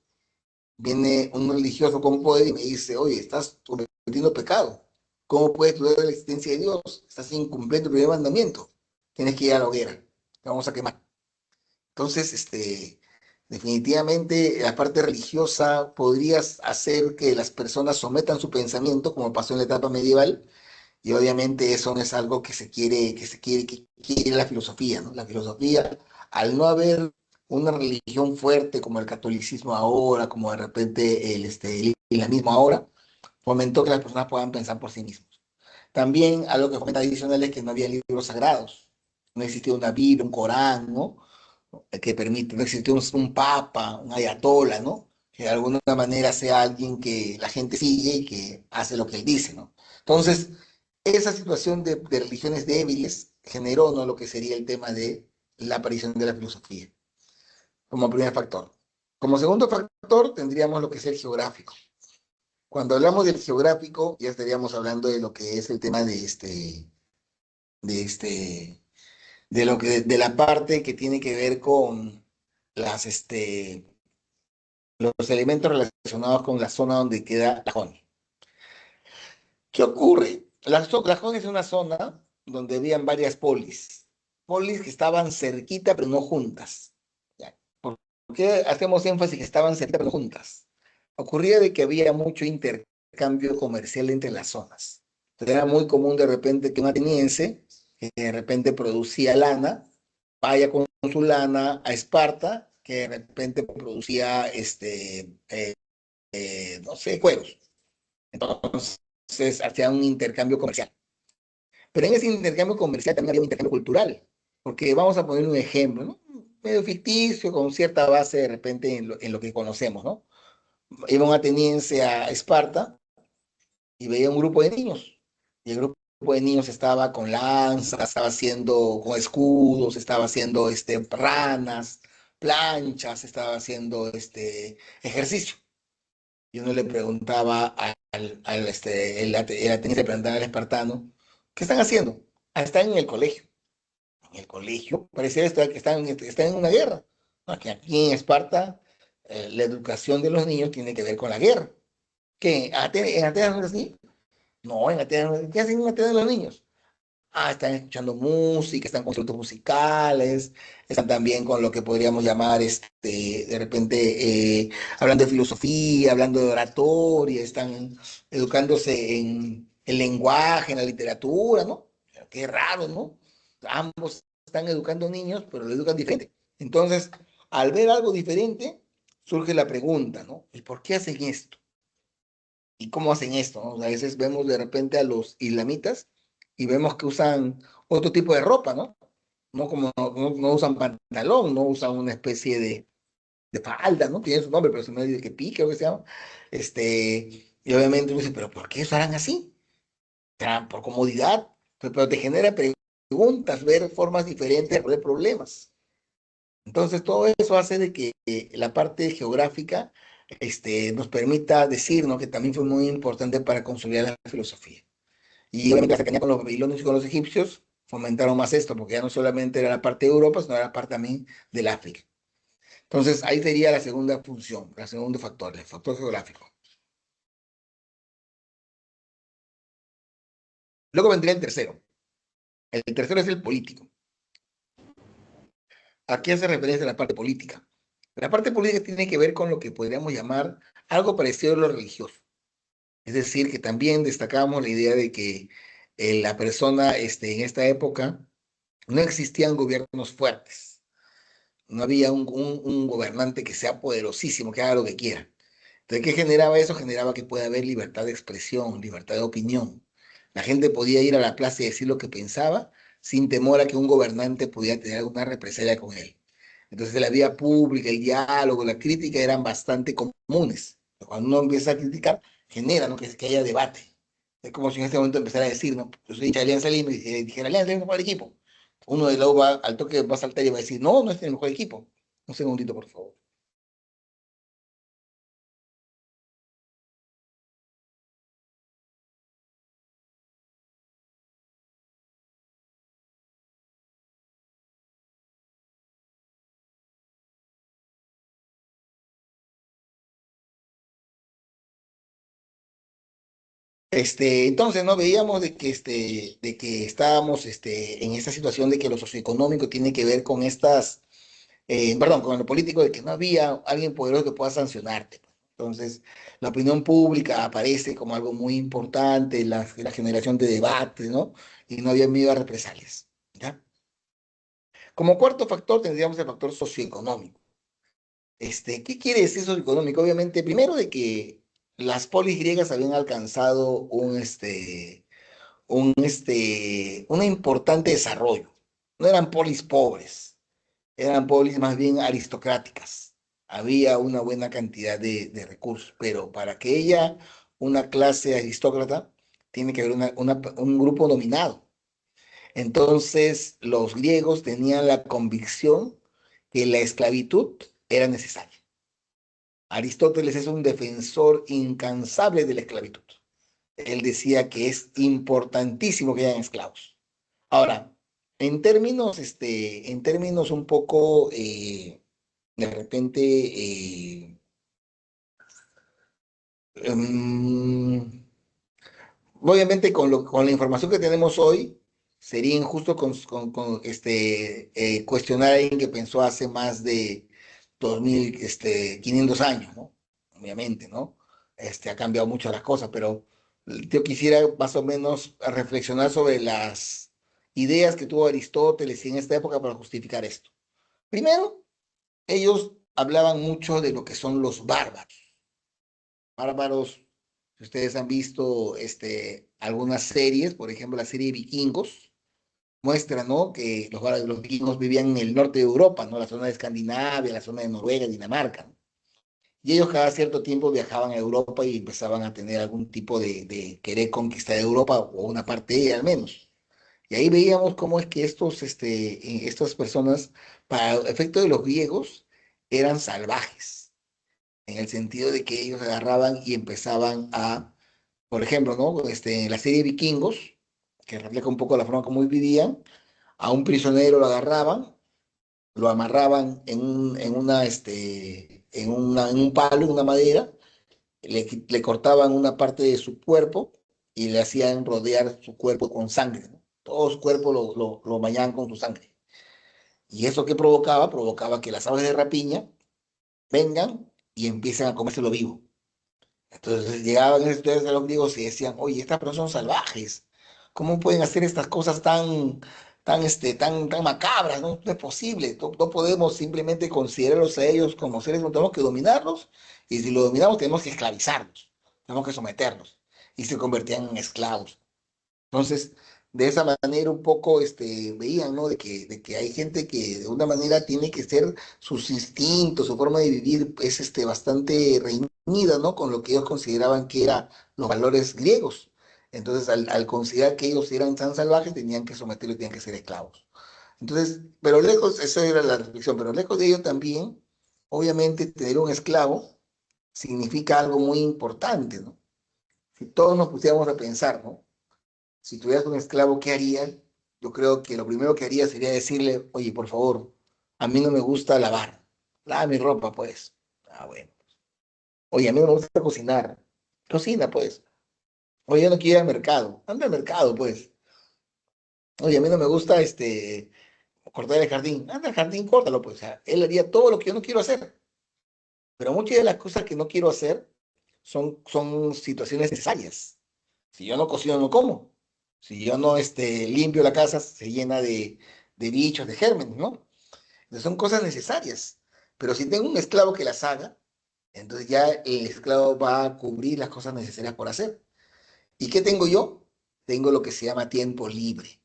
Viene un religioso con poder y me dice, oye, estás cometiendo pecado. ¿Cómo puedes dudar de la existencia de Dios? Estás incumpliendo el primer mandamiento. Tienes que ir a la hoguera. Te vamos a quemar. Entonces, definitivamente la parte religiosa podría hacer que las personas sometan su pensamiento, como pasó en la etapa medieval, y obviamente eso no es algo que quiere la filosofía, ¿no? La filosofía, al no haber una religión fuerte como el catolicismo ahora, como de repente el islamismo ahora, fomentó que las personas puedan pensar por sí mismos. También algo que fomenta adicional es que no había libros sagrados, no existía una Biblia, un Corán, ¿no? Que permite, no existe un papa, un ayatola, ¿no? Que de alguna manera sea alguien que la gente sigue y que hace lo que él dice, ¿no? Entonces, esa situación de religiones débiles generó, ¿no? Lo que sería el tema de la aparición de la filosofía, como primer factor. Como segundo factor, tendríamos lo que es el geográfico. Cuando hablamos del geográfico, ya estaríamos hablando de lo que es el tema de este, de la parte que tiene que ver con las, los elementos relacionados con la zona donde queda la Joni. ¿Qué ocurre? La Joni es una zona donde habían varias polis que estaban cerquita pero no juntas. ¿Ya? ¿Por qué hacemos énfasis que estaban cerquita pero no juntas? Ocurría de que había mucho intercambio comercial entre las zonas. Entonces era muy común de repente que un ateniense que de repente producía lana vaya con su lana a Esparta, que de repente producía no sé, cueros. Entonces hacía un intercambio comercial. Pero en ese intercambio comercial también había un intercambio cultural, porque vamos a poner un ejemplo, ¿no? Medio ficticio, con cierta base de repente en lo que conocemos, ¿no? Iba un ateniense a Esparta y veía un grupo de niños, y el grupo de niños estaba con lanzas, estaba haciendo con escudos, estaba haciendo ranas, planchas, estaba haciendo ejercicio. Y uno le preguntaba el ateniense le preguntaba al espartano, ¿qué están haciendo? Ah, están en el colegio. En el colegio, parecía esto que están en una guerra. No, que aquí en Esparta la educación de los niños tiene que ver con la guerra. ¿Qué? ¿En Atenas no es así? No, en Atenas no es así. ¿Qué hacen en Atenas los niños? Ah, están escuchando música, están con instrumentos musicales, están también con lo que podríamos llamar, de repente, hablando de filosofía, hablando de oratoria, están educándose en el lenguaje, en la literatura, ¿no? Qué raro, ¿no? Ambos están educando niños, pero lo educan diferente. Entonces, al ver algo diferente, surge la pregunta, ¿no? ¿El por qué hacen esto? ¿Y cómo hacen esto? ¿No? O sea, a veces vemos de repente a los islamitas y vemos que usan otro tipo de ropa, ¿no? No como no usan pantalón, no usan una especie de falda, ¿no? Tiene su nombre, pero se me dice que pique o que se llama. Y obviamente uno dice, ¿pero por qué eso harán así? ¿Será por comodidad? Pero te genera preguntas, ver formas diferentes de resolver problemas. Entonces, todo eso hace de que la parte geográfica nos permita decir, ¿no? Que también fue muy importante para consolidar la filosofía. Y obviamente la cercanía con los babilonios y con los egipcios fomentaron más esto, porque ya no solamente era la parte de Europa, sino era la parte también del África. Entonces, ahí sería la segunda función, el segundo factor, el factor geográfico. Luego vendría el tercero. El tercero es el político. ¿A qué hace referencia la parte política? La parte política tiene que ver con lo que podríamos llamar algo parecido a lo religioso. Es decir, que también destacamos la idea de que la persona en esta época no existían gobiernos fuertes. No había un gobernante que sea poderosísimo, que haga lo que quiera. Entonces, ¿qué generaba eso? Generaba que pueda haber libertad de expresión, libertad de opinión. La gente podía ir a la plaza y decir lo que pensaba sin temor a que un gobernante pudiera tener alguna represalia con él. Entonces, la vida pública, el diálogo, la crítica eran bastante comunes. Cuando uno empieza a criticar, genera, ¿no? que haya debate. Es como si en este momento empezara a decir, ¿no? Yo soy hincha de Alianza Lima y dijera, Alianza Lima es el mejor equipo. Uno de luego va, al toque va a saltar y va a decir, no, no es el mejor equipo. Un segundito, por favor. Entonces, ¿no? Veíamos de que estábamos en esta situación de que lo socioeconómico tiene que ver con perdón, con lo político, de que no había alguien poderoso que pueda sancionarte. Entonces, la opinión pública aparece como algo muy importante, la generación de debates, ¿no? Y no había miedo a represalias, ¿ya? Como cuarto factor tendríamos el factor socioeconómico. ¿Qué quiere decir socioeconómico? Obviamente, primero de que las polis griegas habían alcanzado un importante desarrollo. No eran polis pobres, eran polis más bien aristocráticas. Había una buena cantidad de recursos, pero para que ella, una clase aristócrata, tiene que haber un grupo dominado. Entonces, los griegos tenían la convicción que la esclavitud era necesaria. Aristóteles es un defensor incansable de la esclavitud. Él decía que es importantísimo que hayan esclavos. Ahora, en términos un poco, de repente, em, obviamente con la información que tenemos hoy, sería injusto cuestionar a alguien que pensó hace más de 2.000, 500 años, ¿no? Obviamente, ¿no? Ha cambiado mucho las cosas, pero yo quisiera más o menos reflexionar sobre las ideas que tuvo Aristóteles en esta época para justificar esto. Primero, ellos hablaban mucho de lo que son los bárbaros. Bárbaros, si ustedes han visto algunas series, por ejemplo, la serie Vikingos, muestra, ¿no? Que los vikingos vivían en el norte de Europa, ¿no? La zona de Escandinavia, la zona de Noruega, Dinamarca, ¿no? Y ellos cada cierto tiempo viajaban a Europa y empezaban a tener algún tipo de querer conquistar Europa o una parte de ella al menos. Y ahí veíamos cómo es que estas personas, para el efecto de los griegos, eran salvajes, en el sentido de que ellos agarraban y empezaban por ejemplo, ¿no? En la serie Vikingos, que refleja un poco la forma como vivían, a un prisionero lo agarraban, lo amarraban en un palo, en una madera, le cortaban una parte de su cuerpo y le hacían rodear su cuerpo con sangre, ¿no? Todo su cuerpo lo bañaban con su sangre. ¿Y eso qué provocaba? Provocaba que las aves de rapiña vengan y empiecen a comérselo vivo. Entonces llegaban estudiantes a los griegos y decían, oye, estas personas son salvajes. ¿Cómo pueden hacer estas cosas tan macabras? No, no es posible. No, no podemos simplemente considerarlos a ellos como seres, no tenemos que dominarlos. Y si lo dominamos, tenemos que esclavizarlos. Tenemos que someterlos. Y se convertían en esclavos. Entonces, de esa manera un poco veían, ¿no? De que hay gente que de una manera tiene que ser sus instintos, su forma de vivir es bastante reñida, ¿no? Con lo que ellos consideraban que eran los valores griegos. Entonces, al considerar que ellos eran tan salvajes, tenían que someterlos, tenían que ser esclavos. Entonces, pero lejos, eso era la reflexión, pero lejos de ello también, obviamente, tener un esclavo significa algo muy importante, ¿no? Si todos nos pusiéramos a pensar, ¿no? Si tuvieras un esclavo, ¿qué haría? yo creo que lo primero que haría sería decirle, oye, por favor, a mí no me gusta lavar. Lava mi ropa, pues. Ah, bueno. Oye, a mí no me gusta cocinar. Cocina, pues. Oye, yo no quiero ir al mercado. Anda al mercado, pues. Oye, a mí no me gusta cortar el jardín. Anda al jardín, córtalo, pues. O sea, él haría todo lo que yo no quiero hacer. Pero muchas de las cosas que no quiero hacer son situaciones necesarias. Si yo no cocino, no como. Si yo no limpio la casa, se llena de bichos, de gérmenes, ¿no? Entonces son cosas necesarias. Pero si tengo un esclavo que las haga, entonces ya el esclavo va a cubrir las cosas necesarias por hacer. ¿Y qué tengo yo? Tengo lo que se llama tiempo libre.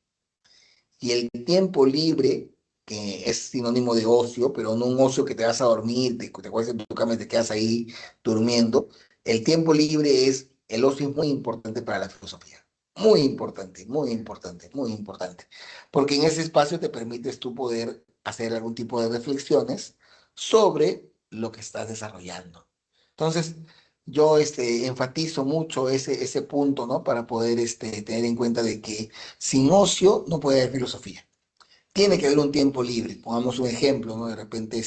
Y el tiempo libre, que es sinónimo de ocio, pero no un ocio que te vas a dormir, te acuestas en tu cama y te quedas ahí durmiendo. El tiempo libre el ocio es muy importante para la filosofía. Muy importante, muy importante, muy importante. Porque en ese espacio te permites tú poder hacer algún tipo de reflexiones sobre lo que estás desarrollando. Entonces, yo enfatizo mucho ese punto, ¿no? Para poder tener en cuenta de que sin ocio no puede haber filosofía. Tiene que haber un tiempo libre. Pongamos un ejemplo, ¿no? De repente,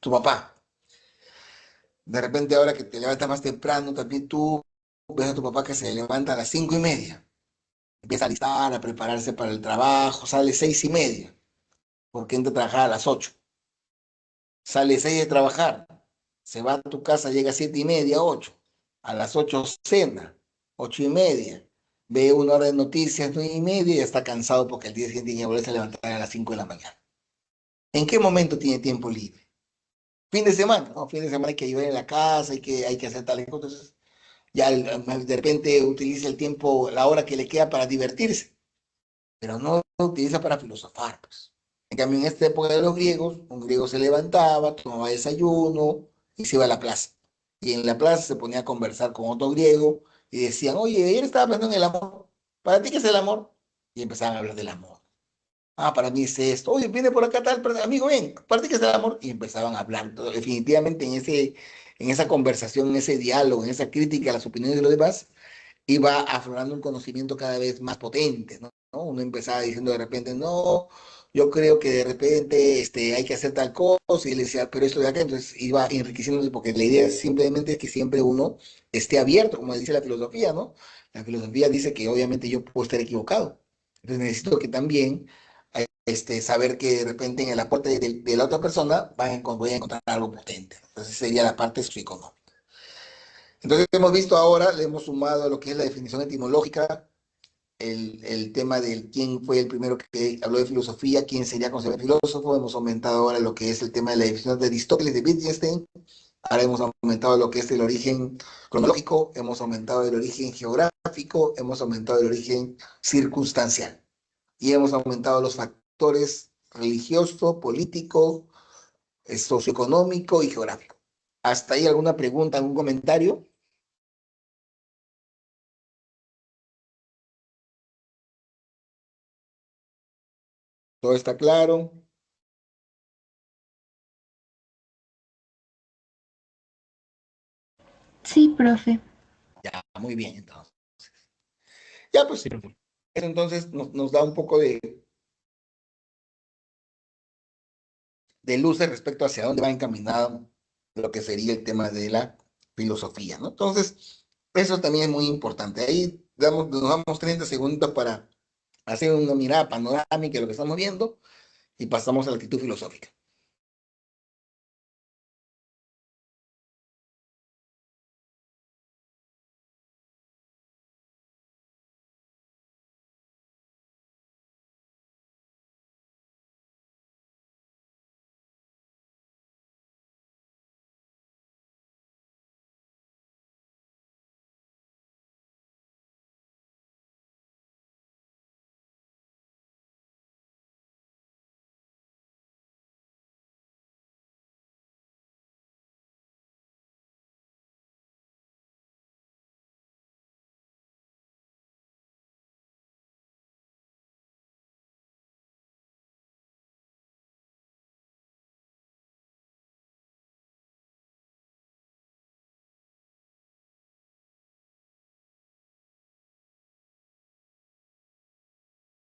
tu papá. De repente, ahora que te levantas más temprano, también tú ves a tu papá que se levanta a las 5:30. Empieza a alistar, a prepararse para el trabajo, sale 6:30, porque entra a trabajar a las 8. Sale 6 de trabajar, se va a tu casa, llega a 7:30, 8. A las 8 cena, 8:30. Ve una hora de noticias, 9:30 y ya está cansado porque el día siguiente tiene que volverse a levantar a las 5 de la mañana. ¿En qué momento tiene tiempo libre? Fin de semana, ¿no? Fin de semana hay que ayudar en la casa, hay que hacer tales cosas. Entonces, ya de repente utiliza el tiempo, la hora que le queda para divertirse, pero no lo utiliza para filosofar, pues. En cambio, en esta época de los griegos, un griego se levantaba, tomaba desayuno y se iba a la plaza. Y en la plaza se ponía a conversar con otro griego y decían, oye, ayer estaba hablando en el amor. ¿Para ti qué es el amor? Y empezaban a hablar del amor. Ah, para mí es esto. Oye, viene por acá tal, amigo, ven, ¿para ti qué es el amor? Y empezaban a hablar. Definitivamente en esa conversación, en ese diálogo, en esa crítica a las opiniones de los demás, iba aflorando un conocimiento cada vez más potente, ¿no? ¿No? Uno empezaba diciendo de repente, no, yo creo que de repente hay que hacer tal cosa, y él decía, pero esto de acá, entonces iba enriqueciéndose, porque la idea simplemente es que siempre uno esté abierto, como dice la filosofía, ¿no? La filosofía dice que obviamente yo puedo estar equivocado, entonces necesito que también saber que de repente en el aporte de la otra persona voy a encontrar algo potente. Entonces sería la parte socioeconómica. Entonces hemos visto ahora, le hemos sumado lo que es la definición etimológica, el tema del quién fue el primero que habló de filosofía, quién sería considerado filósofo. Hemos aumentado ahora lo que es el tema de la definición de Aristóteles, de Wittgenstein. Ahora hemos aumentado lo que es el origen cronológico, hemos aumentado el origen geográfico, hemos aumentado el origen circunstancial y hemos aumentado los factores religioso, político, socioeconómico y geográfico. ¿Hasta ahí alguna pregunta, algún comentario? ¿Todo está claro? Sí, profe. Ya, muy bien, entonces. Ya, pues, eso entonces nos da un poco de luces respecto hacia dónde va encaminado lo que sería el tema de la filosofía, ¿no? Entonces, eso también es muy importante. Ahí nos damos 30 segundos para hacer una mirada panorámica de lo que estamos viendo y pasamos a la actitud filosófica.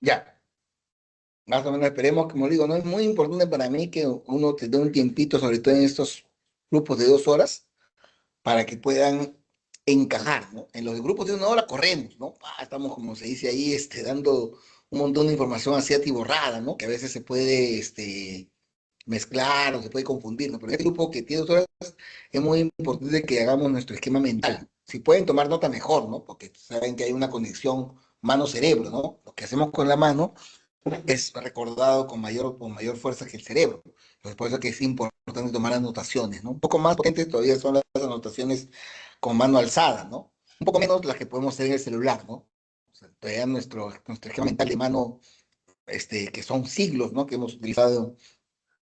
Ya, más o menos esperemos, como digo, no es muy importante para mí que uno te dé un tiempito, sobre todo en estos grupos de 2 horas, para que puedan encajar, ¿no? En los grupos de 1 hora corremos, ¿no? Estamos, como se dice ahí, dando un montón de información así atiborrada, ¿no? Que a veces se puede, mezclar o se puede confundir, ¿no? Pero en el grupo que tiene 2 horas es muy importante que hagamos nuestro esquema mental. Si pueden tomar nota mejor, ¿no? Porque saben que hay una conexión mano-cerebro, ¿no? Lo que hacemos con la mano es recordado con mayor fuerza que el cerebro. Entonces, por eso que es importante tomar anotaciones, ¿no? Un poco más potentes todavía son las anotaciones con mano alzada, ¿no? Un poco menos las que podemos hacer en el celular, ¿no? O sea, todavía nuestro esquema mental de mano, que son siglos, ¿no? Que hemos utilizado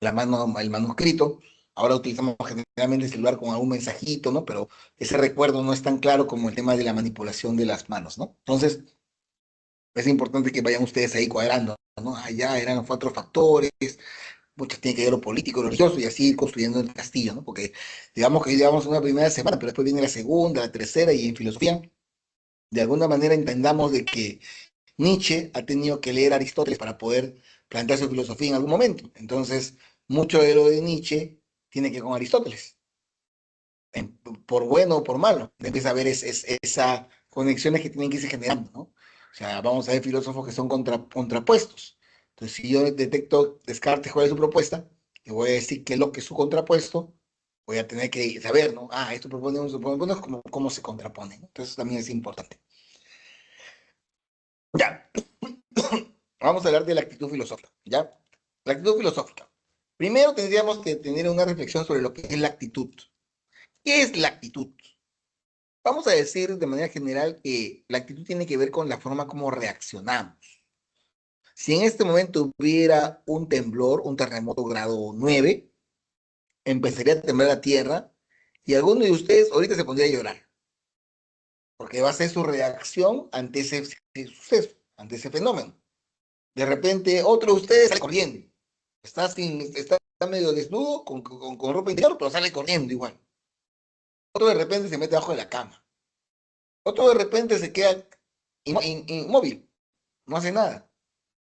el manuscrito. Ahora utilizamos generalmente el celular con algún mensajito, ¿no? Pero ese recuerdo no es tan claro como el tema de la manipulación de las manos, ¿no? Entonces, es importante que vayan ustedes ahí cuadrando, ¿no? Allá eran 4 factores, muchas tienen que ver lo político, lo religioso, y así ir construyendo el castillo, ¿no? Porque digamos que llevamos una primera semana, pero después viene la segunda, la tercera, y en filosofía, de alguna manera entendamos de que Nietzsche ha tenido que leer a Aristóteles para poder plantear su filosofía en algún momento. Entonces, mucho de lo de Nietzsche tiene que ver con Aristóteles, en- por bueno o por malo. Empieza a ver esas conexiones que tienen que irse generando, ¿no? O sea, vamos a ver filósofos que son contrapuestos. Entonces, si yo detecto Descartes cuál es su propuesta, y voy a decir qué es lo que es su contrapuesto, voy a tener que saber, ¿no? Esto proponemos, proponemos, cómo se contraponen. Entonces, también es importante. Ya, vamos a hablar de la actitud filosófica, ¿ya? La actitud filosófica. Primero tendríamos que tener una reflexión sobre lo que es la actitud. ¿Qué es la actitud? Vamos a decir de manera general que la actitud tiene que ver con la forma como reaccionamos. Si en este momento hubiera un temblor, un terremoto grado 9, empezaría a temblar la tierra y alguno de ustedes ahorita se pondría a llorar, porque va a ser su reacción ante ese suceso, ante ese fenómeno. De repente, otro de ustedes sale corriendo. Está medio desnudo, con ropa interior, pero sale corriendo igual. Otro de repente se mete abajo de la cama. Otro de repente se queda inmóvil, no hace nada.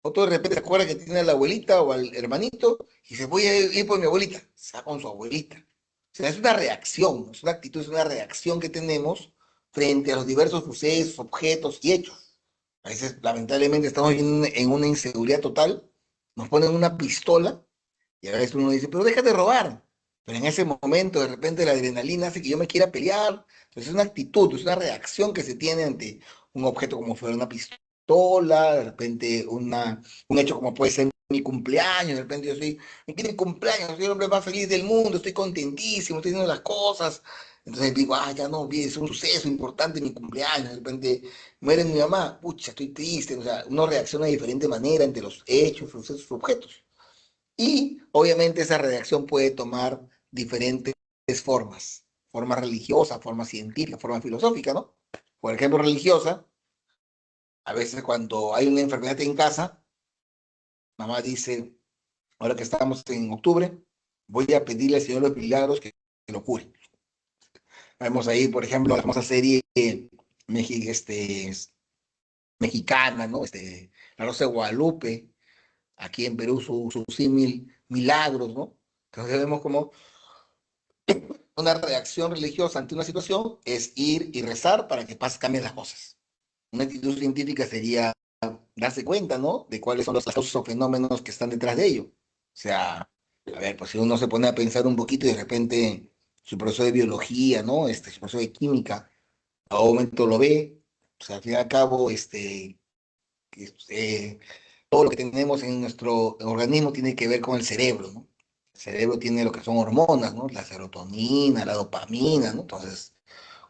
Otro de repente se acuerda que tiene a la abuelita o al hermanito y se voy a ir por mi abuelita. Se va con su abuelita. O sea, es una reacción, es una actitud, es una reacción que tenemos frente a los diversos sucesos, objetos y hechos. A veces, lamentablemente, estamos en una inseguridad total, nos ponen una pistola y a veces uno dice, pero déjate de robar. Pero en ese momento, de repente, la adrenalina hace que yo me quiera pelear. Entonces, es una actitud, es una reacción que se tiene ante un objeto como fuera una pistola, de repente un hecho como puede ser mi cumpleaños, de repente yo soy, mi cumpleaños, soy el hombre más feliz del mundo, estoy contentísimo, estoy haciendo las cosas. Entonces digo, ya no, bien, es un suceso importante mi cumpleaños, de repente muere mi mamá, pucha, estoy triste, o sea, uno reacciona de diferente manera ante los hechos, sucesos, objetos. Y obviamente esa redacción puede tomar diferentes formas, forma religiosa, forma científica, forma filosófica, ¿no? Por ejemplo, religiosa, a veces cuando hay una enfermedad en casa, mamá dice, ahora que estamos en octubre, voy a pedirle al Señor de los Milagros que lo cure. Vemos ahí, por ejemplo, la famosa serie Mexi- este, mexicana, ¿no? La Rosa de Guadalupe, aquí en Perú su símil Milagros, ¿no? Entonces vemos como una reacción religiosa ante una situación es ir y rezar para que cambien las cosas. Una actitud científica sería darse cuenta, ¿no? De cuáles son los causas o fenómenos que están detrás de ello. O sea, a ver, pues si uno se pone a pensar un poquito y de repente su profesor de biología, ¿no? Su profesor de química, a un momento lo ve, o sea, al fin y al cabo, que, todo lo que tenemos en nuestro organismo tiene que ver con el cerebro, ¿no? El cerebro tiene lo que son hormonas, ¿no? La serotonina, la dopamina, ¿no? Entonces,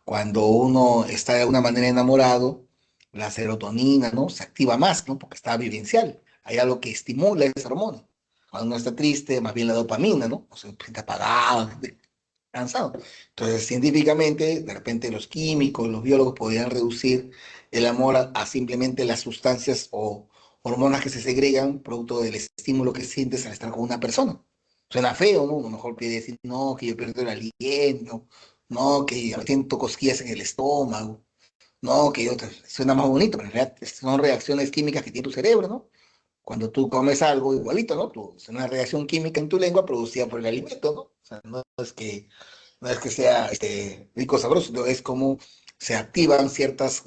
cuando uno está de alguna manera enamorado, la serotonina, ¿no? Se activa más, ¿no? Porque está vivencial. Hay algo que estimula esa hormona. Cuando uno está triste, más bien la dopamina, ¿no? O sea, se siente apagado, se siente cansado. Entonces, científicamente, de repente los químicos, los biólogos podrían reducir el amor a simplemente las sustancias o hormonas que se segregan producto del estímulo que sientes al estar con una persona. Suena feo, ¿no? A lo mejor quiere decir, no, que yo pierdo el aliento, no, que siento cosquillas en el estómago. No, suena más bonito, pero en realidad son reacciones químicas que tiene tu cerebro, ¿no? Cuando tú comes algo igualito, ¿no? Es una reacción química en tu lengua producida por el alimento, ¿no? O sea, no es que sea rico sabroso, no, es como se activan ciertas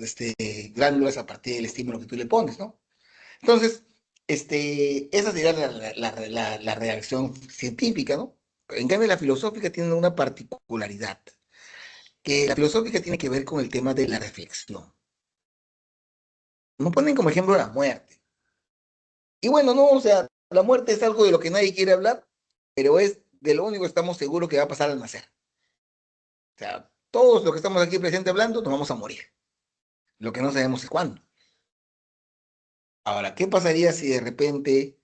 glándulas a partir del estímulo que tú le pones, ¿no? Entonces, esa sería la reacción científica, ¿no? En cambio, la filosófica tiene una particularidad, que la filosófica tiene que ver con el tema de la reflexión. Nos ponen como ejemplo la muerte. Y bueno, no, o sea, la muerte es algo de lo que nadie quiere hablar, pero es de lo único que estamos seguros que va a pasar al nacer. O sea, todos los que estamos aquí presentes hablando, nos vamos a morir. Lo que no sabemos es cuándo. Ahora, ¿qué pasaría si de repente,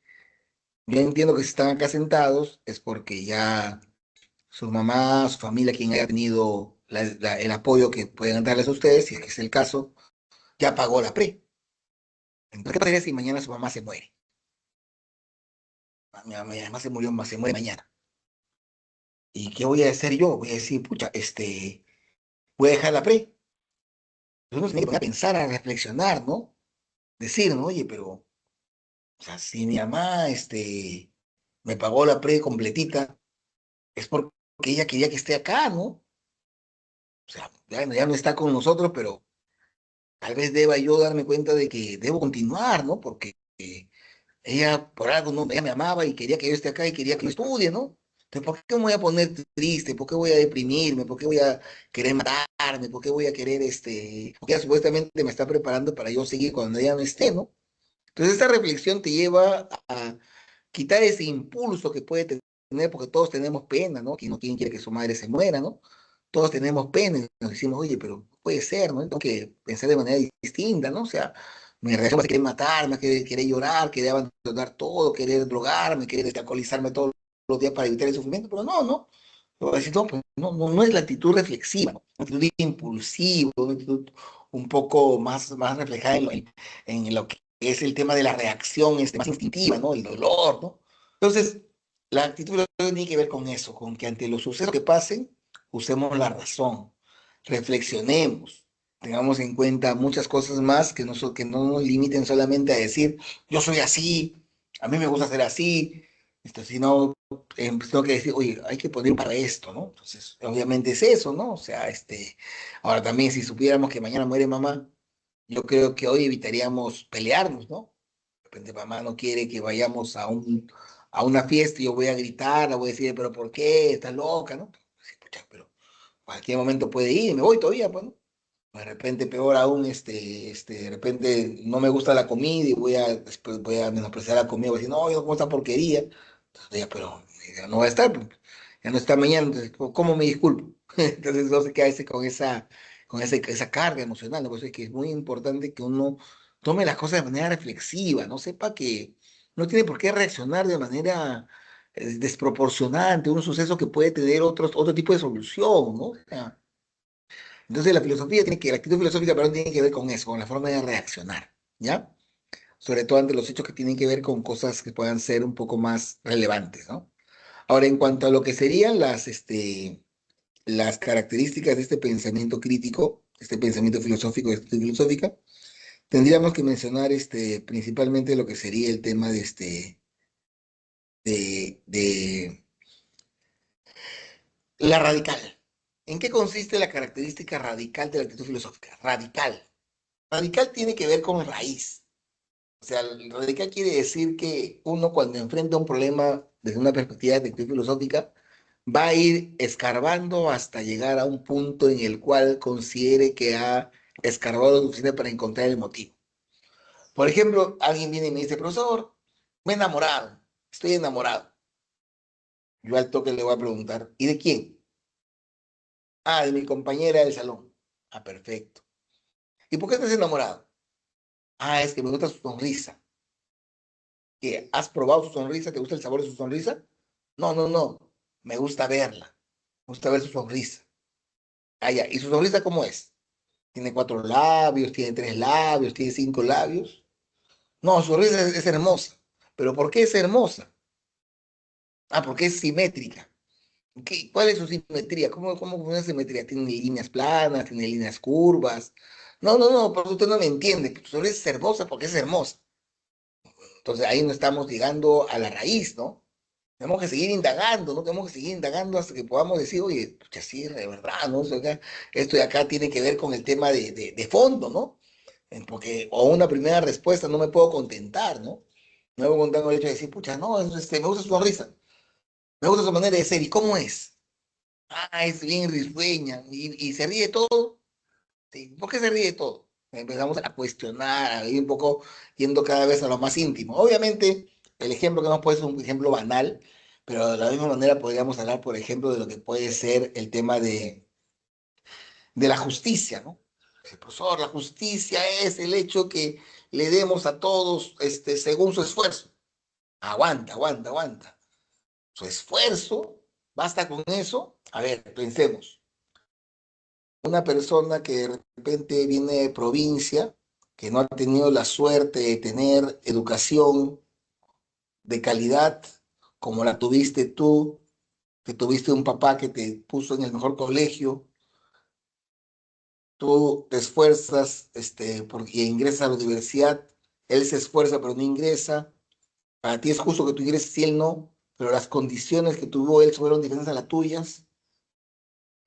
yo entiendo que si están acá sentados, es porque ya su mamá, su familia, quien haya tenido el apoyo que pueden darles a ustedes, si es el caso, ya pagó la pre. Entonces, ¿qué pasaría si mañana su mamá se muere? Mi mamá se muere mañana. ¿Y qué voy a hacer yo? Voy a decir, pucha, voy a dejar la pre. Entonces uno se tiene que poner a pensar, a reflexionar, ¿no? Decir, ¿no? Oye, pero, o sea, si mi mamá, me pagó la pre completita, es porque ella quería que esté acá, ¿no? O sea, ya no está con nosotros, pero tal vez deba yo darme cuenta de que debo continuar, ¿no? Porque ella, por algo, ¿no? Ella me amaba y quería que yo esté acá y quería que yo estudie, ¿no? Entonces, ¿por qué me voy a poner triste? ¿Por qué voy a deprimirme? ¿Por qué voy a querer matarme? ¿Por qué voy a querer, porque ella supuestamente me está preparando para yo seguir cuando ella no esté, ¿no? Entonces, esta reflexión te lleva a quitar ese impulso que puede tener, porque todos tenemos pena, ¿no? Quien quiere que su madre se muera, ¿no? Todos tenemos pena y nos decimos, oye, pero no puede ser, ¿no? Tengo que pensar de manera distinta, ¿no? O sea, mi reacción va a querer matarme, querer llorar, querer abandonar todo, querer drogarme, querer alcoholizarme todos los días para evitar el sufrimiento, pero no, no. Voy a decir, no, pues no es la actitud reflexiva, ¿no? Una actitud impulsiva, una actitud un poco más reflejada en lo que es el tema de la reacción más instintiva, ¿no? El dolor, ¿no? Entonces, la actitud tiene que ver con eso, con que ante los sucesos que pasen, usemos la razón, reflexionemos, tengamos en cuenta muchas cosas más que no nos limiten solamente a decir, yo soy así, a mí me gusta ser así, sino pues tengo que decir, oye, hay que poner para esto, ¿no? Entonces, obviamente es eso, ¿no? O sea, ahora también si supiéramos que mañana muere mamá, yo creo que hoy evitaríamos pelearnos, ¿no? De repente mamá no quiere que vayamos a una fiesta y yo voy a gritar, la voy a decir, pero ¿por qué? ¿Estás loca, no? Sí, pucha, pero cualquier momento puede ir, me voy todavía, pues, ¿no? De repente, peor aún, de repente no me gusta la comida y después voy a menospreciar la comida, voy a decir, no, yo no como esta porquería. Entonces, ya, pero ya no va a estar, pues, ya no está mañana, entonces, ¿cómo me disculpo? Entonces, no se queda con esa carga emocional, ¿no? Por eso es que es muy importante que uno tome las cosas de manera reflexiva, no sepa que no tiene por qué reaccionar de manera desproporcionada ante un suceso que puede tener otro tipo de solución, ¿no? O sea, entonces la actitud filosófica, perdón, tiene que ver con eso, con la forma de reaccionar, ¿ya? Sobre todo ante los hechos que tienen que ver con cosas que puedan ser un poco más relevantes, ¿no? Ahora, en cuanto a lo que serían las características de este pensamiento crítico, este pensamiento filosófico, esta filosófica, tendríamos que mencionar principalmente lo que sería el tema de la radical. ¿En qué consiste la característica radical de la actitud filosófica? Radical. Radical tiene que ver con raíz. O sea, el radical quiere decir que uno cuando enfrenta un problema desde una perspectiva de detective filosófica, va a ir escarbando hasta llegar a un punto en el cual considere que ha escarbado lo suficiente para encontrar el motivo. Por ejemplo, alguien viene y me dice, profesor, me he enamorado, estoy enamorado. Yo al toque le voy a preguntar, ¿y de quién? Ah, de mi compañera del salón. Ah, perfecto. ¿Y por qué estás enamorado? Ah, es que me gusta su sonrisa. ¿Qué? ¿Has probado su sonrisa? ¿Te gusta el sabor de su sonrisa? No, no, no. Me gusta verla. Me gusta ver su sonrisa. Ah, ya. ¿Y su sonrisa cómo es? ¿Tiene 4 labios? ¿Tiene 3 labios? ¿Tiene 5 labios? No, su sonrisa es hermosa. ¿Pero por qué es hermosa? Ah, porque es simétrica. ¿Cuál es su simetría? ¿Cómo funciona la simetría? ¿Tiene líneas planas? ¿Tiene líneas curvas? No, no, no, porque usted no me entiende, que tu sonrisa es hermosa porque es hermosa. Entonces ahí no estamos llegando a la raíz, ¿no? Tenemos que seguir indagando, ¿no? Tenemos que seguir indagando hasta que podamos decir, oye, pucha, sí, de verdad, ¿no? O sea, esto de acá tiene que ver con el tema de fondo, ¿no? Porque, o una primera respuesta no me puedo contentar, ¿no? No me puedo contentar con el hecho de decir, pucha, no, me gusta su sonrisa, me gusta su manera de ser, ¿y cómo es? Ah, es bien risueña, y se ríe todo. Sí, ¿por qué se ríe de todo? Empezamos a cuestionar, a ir un poco yendo cada vez a lo más íntimo. Obviamente, el ejemplo que nos puede ser un ejemplo banal, pero de la misma manera podríamos hablar, por ejemplo, de lo que puede ser el tema de la justicia, ¿no? El profesor, la justicia es el hecho que le demos a todos según su esfuerzo. Aguanta, aguanta, aguanta. Su esfuerzo, basta con eso. A ver, pensemos. Una persona que de repente viene de provincia, que no ha tenido la suerte de tener educación de calidad como la tuviste tú, que tuviste un papá que te puso en el mejor colegio, tú te esfuerzas porque ingresas a la universidad, él se esfuerza pero no ingresa, para ti es justo que tú ingreses y él no, pero las condiciones que tuvo él fueron diferentes a las tuyas.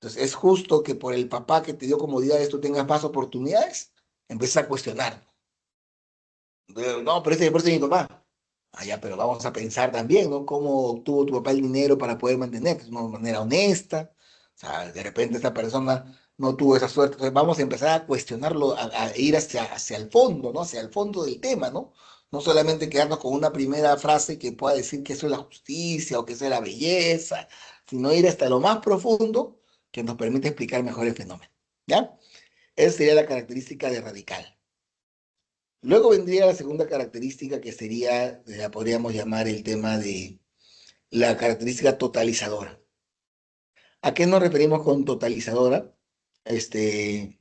Entonces, ¿es justo que por el papá que te dio comodidades tú tengas más oportunidades? Empieza a cuestionar. No, pero por ese es mi papá. Ah, ya, pero vamos a pensar también, ¿no? ¿Cómo obtuvo tu papá el dinero para poder mantenerte? De una manera honesta. O sea, de repente esta persona no tuvo esa suerte. Entonces vamos a empezar a cuestionarlo, a ir hacia el fondo, ¿no? Hacia el fondo del tema, ¿no? No solamente quedarnos con una primera frase que pueda decir que eso es la justicia o que eso es la belleza, sino ir hasta lo más profundo que nos permite explicar mejor el fenómeno. ¿Ya? Esa sería la característica de radical. Luego vendría la segunda característica que sería, la podríamos llamar el tema de la característica totalizadora. ¿A qué nos referimos con totalizadora? Este,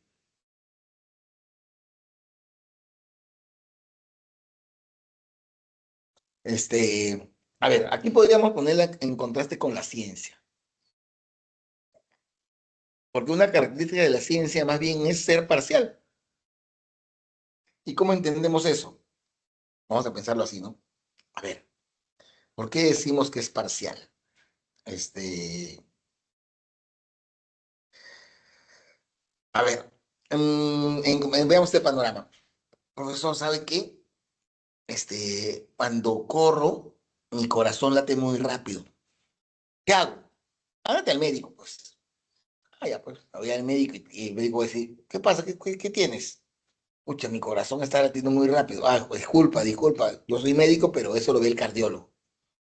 a ver, aquí podríamos ponerla en contraste con la ciencia, porque una característica de la ciencia más bien es ser parcial. ¿Y cómo entendemos eso? Vamos a pensarlo así, ¿no? A ver, ¿por qué decimos que es parcial? Este, a ver, veamos este panorama. Profesor, ¿sabe qué? Cuando corro, mi corazón late muy rápido. ¿Qué hago? Hágate al médico, pues. Ah, ya, pues, voy al médico y el médico va a decir, ¿qué pasa? ¿Qué tienes? Pucha, mi corazón está latiendo muy rápido. Ah, pues, disculpa, disculpa. Yo soy médico, pero eso lo ve el cardiólogo.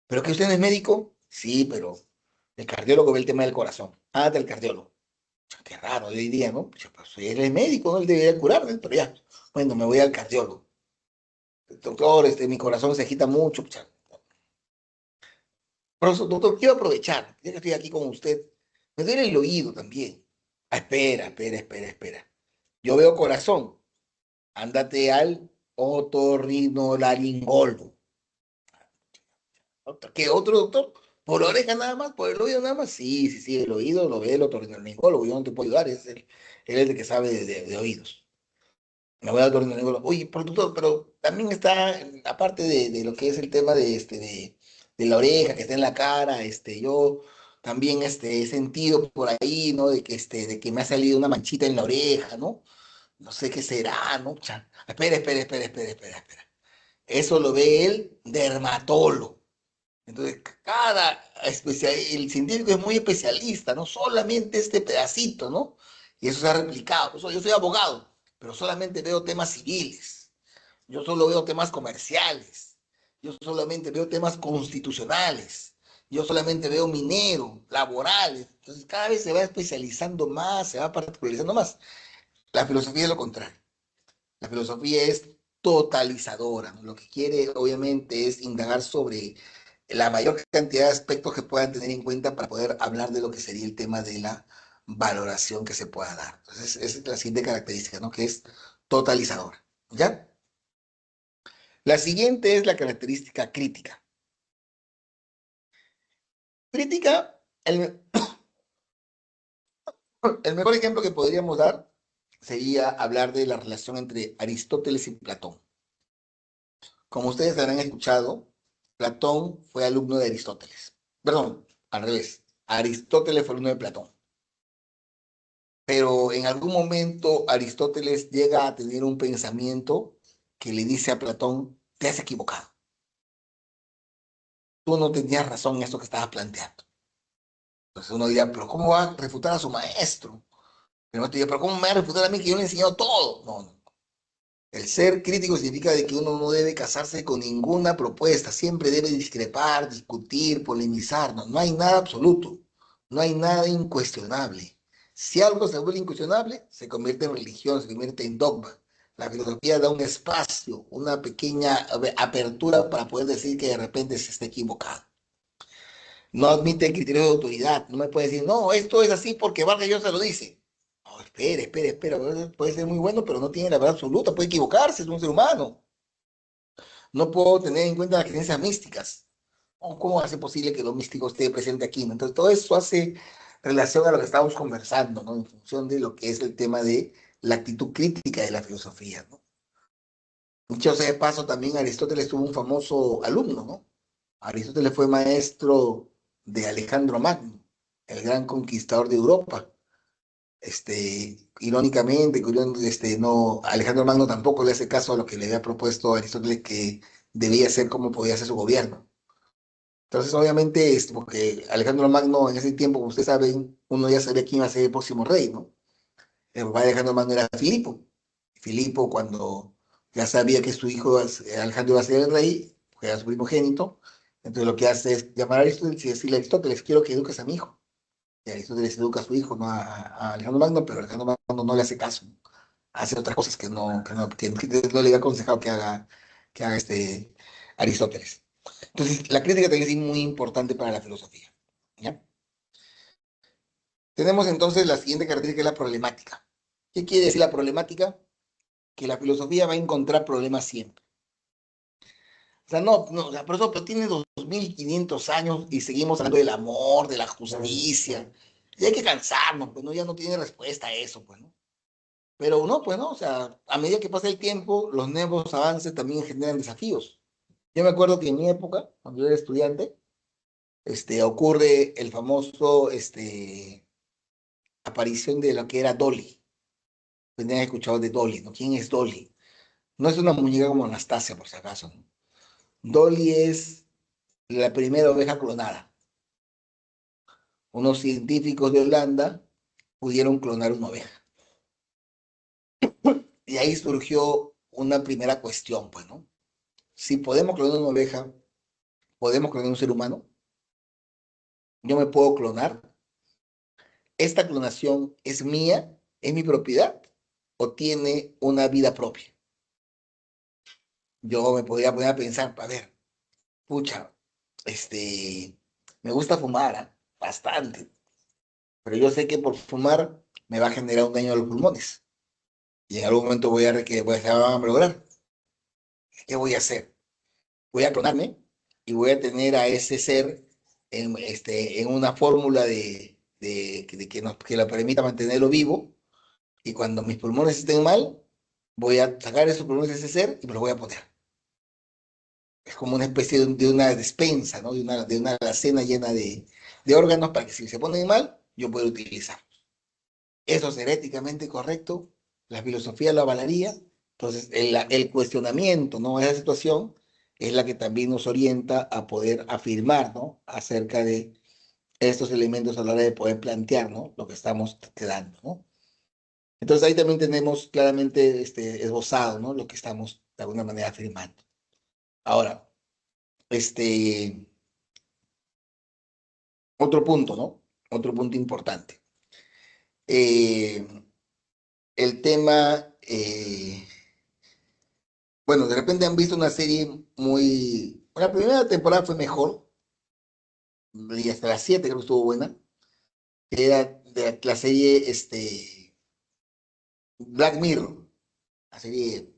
¿Pero que usted no es médico? Sí, pero el cardiólogo ve el tema del corazón. Hágate al cardiólogo. Pucha, qué raro, yo diría, ¿no? Pucha, pues, él es médico, ¿no? Él debería curarme, pero ya. Bueno, me voy al cardiólogo. Doctor, mi corazón se agita mucho. Pucha, profesor, doctor, quiero aprovechar, ya que estoy aquí con usted. Me duele el oído también. Ah, espera, espera, espera, espera. Yo veo corazón. Ándate al otorrinolaringólogo. ¿Qué otro doctor? ¿Por la oreja nada más? ¿Por el oído nada más? Sí, sí, sí, el oído lo ve el otorrinolaringólogo. Yo no te puedo ayudar, él es el que sabe de oídos. Me voy al otorrinolaringólogo. Oye, pero doctor, pero también está, aparte de lo que es el tema de la oreja, que está en la cara, yo también he sentido por ahí, ¿no? De que me ha salido una manchita en la oreja, ¿no? No sé qué será, ¿no? Espera, espera, espera, espera, espera, espera. Eso lo ve el dermatólogo. Entonces, el científico es muy especialista, no solamente este pedacito, ¿no? Y eso se ha replicado. Yo soy abogado, pero solamente veo temas civiles. Yo solo veo temas comerciales. Yo solamente veo temas constitucionales. Yo solamente veo minero, laborales. Entonces, cada vez se va especializando más, se va particularizando más. La filosofía es lo contrario. La filosofía es totalizadora, ¿no? Lo que quiere, obviamente, es indagar sobre la mayor cantidad de aspectos que puedan tener en cuenta para poder hablar de lo que sería el tema de la valoración que se pueda dar. Entonces, esa es la siguiente característica, ¿no? Que es totalizadora. ¿Ya? La siguiente es la característica crítica. Crítica, el mejor ejemplo que podríamos dar sería hablar de la relación entre Aristóteles y Platón. Como ustedes habrán escuchado, Platón fue alumno de Aristóteles. Perdón, al revés. Aristóteles fue alumno de Platón. Pero en algún momento Aristóteles llega a tener un pensamiento que le dice a Platón, te has equivocado. Tú no tenías razón en esto que estabas planteando. Entonces uno diría, pero ¿cómo va a refutar a su maestro? El maestro diría, pero ¿cómo me va a refutar a mí que yo le he enseñado todo? No, no. El ser crítico significa de que uno no debe casarse con ninguna propuesta, siempre debe discrepar, discutir, polemizar, no, no hay nada absoluto, no hay nada incuestionable. Si algo se vuelve incuestionable, se convierte en religión, se convierte en dogma. La filosofía da un espacio, una pequeña apertura para poder decir que de repente se está equivocado. No admite criterios de autoridad, no me puede decir, no, esto es así porque Vargas Llosa lo dice. No, espera, puede ser muy bueno, pero no tiene la verdad absoluta, puede equivocarse, es un ser humano. No puedo tener en cuenta las creencias místicas. ¿Cómo hace posible que lo místico esté presente aquí? ¿No? Entonces, todo eso hace relación a lo que estamos conversando, ¿no? En función de lo que es el tema de la actitud crítica de la filosofía, ¿no? Dicho sea de paso, también Aristóteles tuvo un famoso alumno, ¿no? Aristóteles fue maestro de Alejandro Magno, el gran conquistador de Europa. Irónicamente, no, Alejandro Magno tampoco le hace caso a lo que le había propuesto Aristóteles que debía ser como podía ser su gobierno. Entonces, obviamente, porque Alejandro Magno en ese tiempo, como ustedes saben, uno ya sabía quién iba a ser el próximo rey, ¿no? El papá de Alejandro Magno era Filipo. Filipo, cuando ya sabía que su hijo Alejandro iba a ser el rey, porque era su primogénito, entonces lo que hace es llamar a Aristóteles y decirle a Aristóteles, quiero que eduques a mi hijo. Y Aristóteles educa a su hijo, no a Alejandro Magno, pero Alejandro Magno no le hace caso. Hace otras cosas que no le ha aconsejado que haga Aristóteles. Entonces, la crítica también es muy importante para la filosofía. ¿Ya? Tenemos entonces la siguiente característica, que es la problemática. ¿Qué quiere decir la problemática? Que la filosofía va a encontrar problemas siempre. O sea, o sea, por eso pero tiene 2500 años y seguimos hablando del amor, de la justicia. Y hay que cansarnos, pues no, ya no tiene respuesta a eso, pues, ¿no? Pero no, pues no, o sea, a medida que pasa el tiempo, los nuevos avances también generan desafíos. Yo me acuerdo que en mi época, cuando yo era estudiante, ocurre el famoso, aparición de lo que era Dolly. Tendrían escuchado de Dolly, ¿no? ¿Quién es Dolly? No es una muñeca como Anastasia, por si acaso, ¿no? Dolly es la primera oveja clonada. Unos científicos de Holanda pudieron clonar una oveja. Y ahí surgió una primera cuestión, pues, ¿no? Si podemos clonar una oveja, ¿podemos clonar un ser humano? ¿Yo me puedo clonar? ¿Esta clonación es mía? ¿Es mi propiedad? ¿O tiene una vida propia? Yo me podría poner a pensar, a ver, pucha, me gusta fumar, ¿ah? Bastante, pero yo sé que por fumar me va a generar un daño a los pulmones y en algún momento se va a lograr. ¿Qué voy a hacer? Voy a clonarme y voy a tener a ese ser en una fórmula que la permita mantenerlo vivo y cuando mis pulmones estén mal, voy a sacar esos pulmones de ese ser y me los voy a poner. Es como una especie de una despensa, ¿no? De una alacena llena de órganos para que si se ponen mal, yo pueda utilizar. Eso será éticamente correcto, la filosofía lo avalaría. Entonces, el cuestionamiento, ¿no? A esa situación es la que también nos orienta a poder afirmar, ¿no? Acerca de estos elementos a la hora de poder plantear, ¿no? Lo que estamos quedando, ¿no? Entonces, ahí también tenemos claramente esbozado, ¿no? Lo que estamos de alguna manera afirmando. Ahora, este, otro punto, ¿no? Otro punto importante. Eh, el tema, bueno, de repente han visto una serie muy... La primera temporada fue mejor, y hasta las 7 creo que estuvo buena, que era de la serie Black Mirror, la serie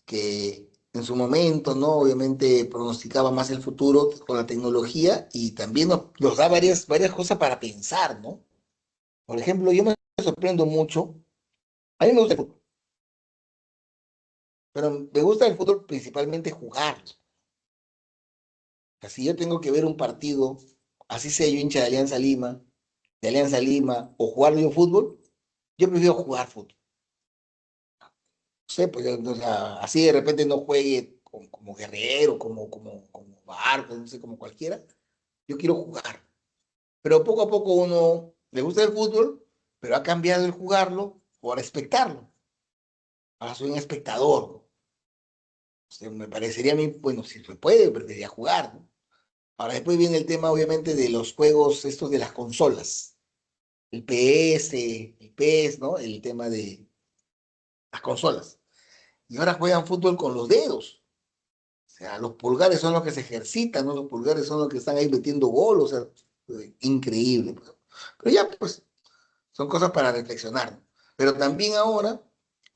que en su momento, ¿no? Obviamente pronosticaba más el futuro con la tecnología y también nos da varias cosas para pensar, ¿no? Por ejemplo, yo me sorprendo mucho A mí me gusta el fútbol, pero me gusta el fútbol principalmente jugarlo. O sea, si yo tengo que ver un partido, así sea yo hincha de Alianza Lima, o jugar yo fútbol, yo prefiero jugar fútbol. No sé, pues, o sea, así de repente no juegue como guerrero, como barco, no sé, como cualquiera. Yo quiero jugar. Pero poco a poco uno le gusta el fútbol, pero ha cambiado el jugarlo por espectarlo. Ahora soy un espectador. O sea, me parecería a mí, bueno, si se puede, preferiría jugar, ¿no? Ahora después viene el tema, obviamente, de los juegos estos de las consolas. El PS, el PES, ¿no? El tema de las consolas. Y ahora juegan fútbol con los dedos. O sea, los pulgares son los que se ejercitan, ¿no? Los pulgares son los que están ahí metiendo gol, o sea, increíble, pues. Pero ya, pues, son cosas para reflexionar, ¿no? Pero también ahora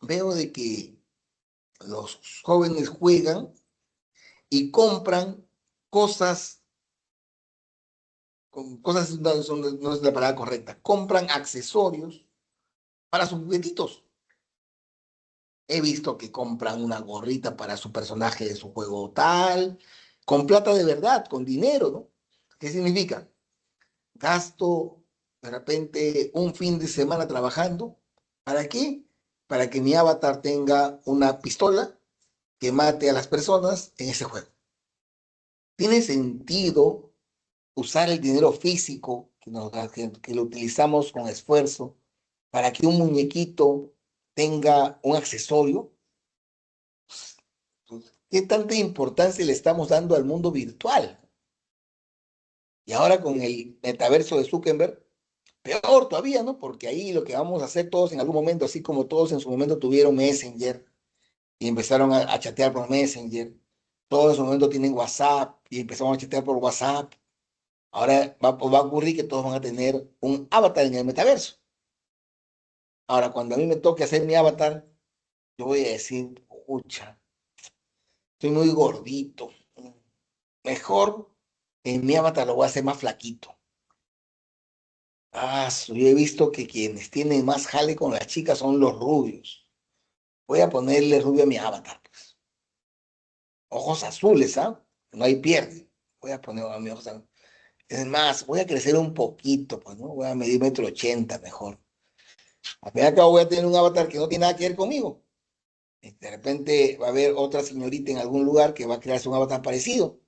veo de que los jóvenes juegan y compran cosas, cosas no es la palabra correcta, compran accesorios para sus juguetitos. He visto que compran una gorrita para su personaje de su juego tal, con plata de verdad, con dinero, ¿no? ¿Qué significa? Gasto de repente un fin de semana trabajando. ¿Para qué? Para que mi avatar tenga una pistola que mate a las personas en ese juego. ¿Tiene sentido usar el dinero físico que lo utilizamos con esfuerzo para que un muñequito tenga un accesorio? Pues, ¿qué tanta importancia le estamos dando al mundo virtual? Y ahora con el metaverso de Zuckerberg, peor todavía, ¿no? Porque ahí lo que vamos a hacer todos en algún momento, así como todos en su momento tuvieron Messenger y empezaron a chatear por Messenger, todos en su momento tienen WhatsApp y empezamos a chatear por WhatsApp. Ahora va a ocurrir que todos van a tener un avatar en el metaverso. Ahora, cuando a mí me toque hacer mi avatar, yo voy a decir, pucha, estoy muy gordito. Mejor en mi avatar lo voy a hacer más flaquito. Yo he visto que quienes tienen más jale con las chicas son los rubios. Voy a ponerle rubio a mi avatar, pues. Ojos azules, ¿ah? No hay pierde. Voy a poner a mis ojos azules. Es más, voy a crecer un poquito, pues, ¿no? Voy a medir 1,80 m mejor. Al fin y al cabo voy a tener un avatar que no tiene nada que ver conmigo. Y de repente va a haber otra señorita en algún lugar que va a crearse un avatar parecido,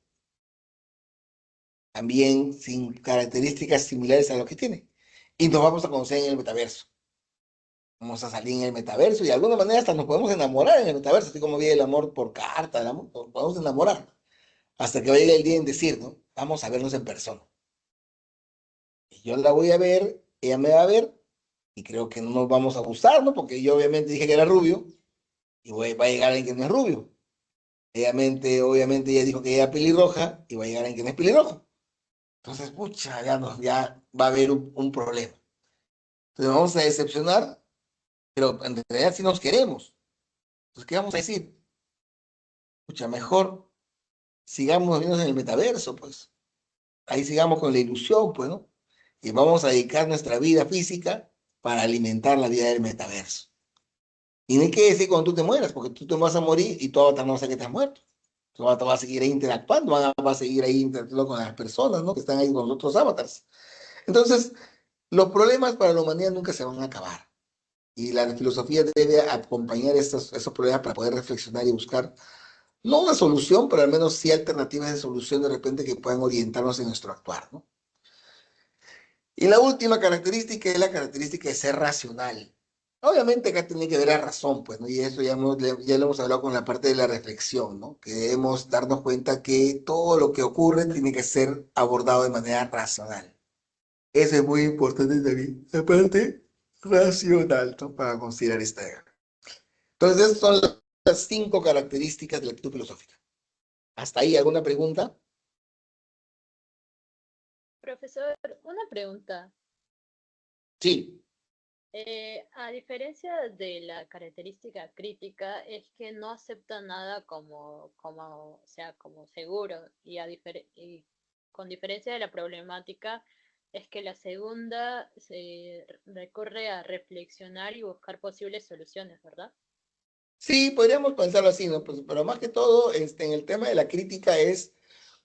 también sin características similares a lo que tiene. Y nos vamos a conocer en el metaverso. Vamos a salir en el metaverso y de alguna manera hasta nos podemos enamorar en el metaverso, así como viene el amor por carta, el amor, nos podemos enamorar. Hasta que va a llegar el día en decir, ¿no? Vamos a vernos en persona. Y yo la voy a ver, ella me va a ver, y creo que no nos vamos a gustar, ¿no? Porque yo obviamente dije que era rubio, y va a llegar alguien que no es rubio. Obviamente ella dijo que era pelirroja, y va a llegar alguien que no es pelirrojo. Entonces, pucha, ya va a haber un problema. Entonces vamos a decepcionar, pero en realidad sí nos queremos. Entonces, ¿qué vamos a decir? Pucha, mejor sigamos viendo en el metaverso, pues. Ahí sigamos con la ilusión, pues, ¿no? Y vamos a dedicar nuestra vida física para alimentar la vida del metaverso. Y no hay que decir cuando tú te mueras, porque tú te vas a morir y tu avatar no va a saber que te has muerto. Tu avatar va a seguir ahí interactuando, va a seguir ahí interactuando con las personas, ¿no? Que están ahí con los otros avatars. Entonces, los problemas para la humanidad nunca se van a acabar. Y la filosofía debe acompañar esos problemas para poder reflexionar y buscar, no una solución, pero al menos sí alternativas de solución de repente que puedan orientarnos en nuestro actuar, ¿no? Y la última característica es la característica de ser racional. Obviamente acá tiene que ver la razón, pues, ¿no? Y eso ya lo hemos hablado con la parte de la reflexión, ¿no? Que debemos darnos cuenta que todo lo que ocurre tiene que ser abordado de manera racional. Eso es muy importante también, la parte racional, ¿no? Para considerar esta. Entonces, esas son las 5 características de la actitud filosófica. ¿Hasta ahí alguna pregunta? Profesor, una pregunta. Sí. A diferencia de la característica crítica, es que no acepta nada o sea, como seguro, y con diferencia de la problemática, es que la segunda se recorre a reflexionar y buscar posibles soluciones, ¿verdad? Sí, podríamos pensarlo así, ¿no? Pues, pero más que todo, en el tema de la crítica es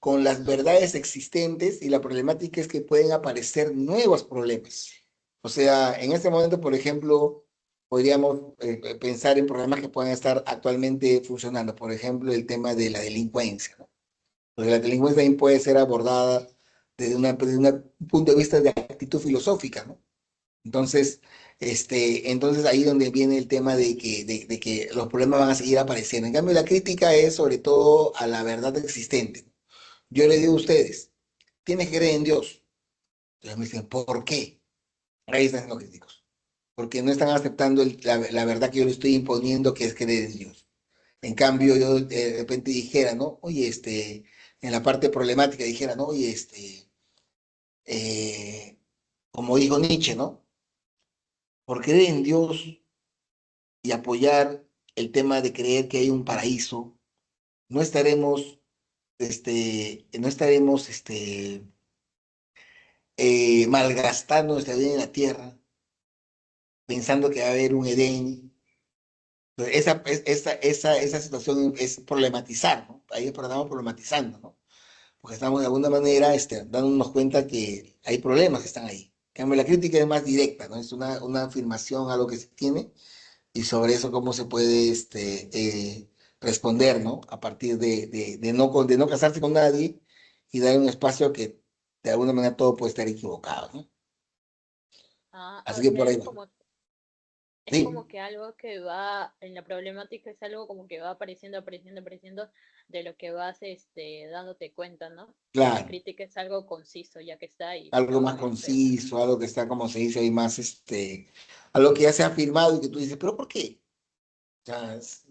con las verdades existentes y la problemática es que pueden aparecer nuevos problemas. O sea, en este momento, por ejemplo, podríamos pensar en problemas que puedan estar actualmente funcionando. Por ejemplo, el tema de la delincuencia, ¿no? Porque la delincuencia también puede ser abordada desde un punto de vista de actitud filosófica, ¿no? Entonces, entonces ahí donde viene el tema de que los problemas van a seguir apareciendo. En cambio, la crítica es sobre todo a la verdad existente. Yo le digo a ustedes, tienes que creer en Dios. Entonces me dicen, ¿por qué? Ahí están los críticos. Porque no están aceptando la verdad que yo le estoy imponiendo, que es creer en Dios. En cambio, yo de repente dijera, ¿no? Oye, en la parte problemática dijera, ¿no? Oye, eh, como dijo Nietzsche, ¿no? Por creer en Dios y apoyar el tema de creer que hay un paraíso, no estaremos, no estaremos, malgastando nuestra vida en la tierra, pensando que va a haber un Edén. Esa situación es problematizar, ¿no? Ahí estamos problematizando, ¿no? Porque estamos de alguna manera dándonos cuenta que hay problemas que están ahí. En cambio, la crítica es más directa, ¿no? Es una afirmación a lo que se tiene y sobre eso cómo se puede responder, ¿no? A partir de no casarse con nadie y dar un espacio que de alguna manera todo puede estar equivocado, ¿no? Ah, Así o que sea, por ahí va. es Sí, como que algo que va, en la problemática es algo como que va apareciendo, apareciendo, apareciendo, de lo que vas dándote cuenta, ¿no? Y la claro. crítica es algo conciso, ya que está y Algo lo más vas a hacer. conciso, algo que está, como se dice ahí, más, algo que ya se ha afirmado y que tú dices, ¿pero por qué? O sea, es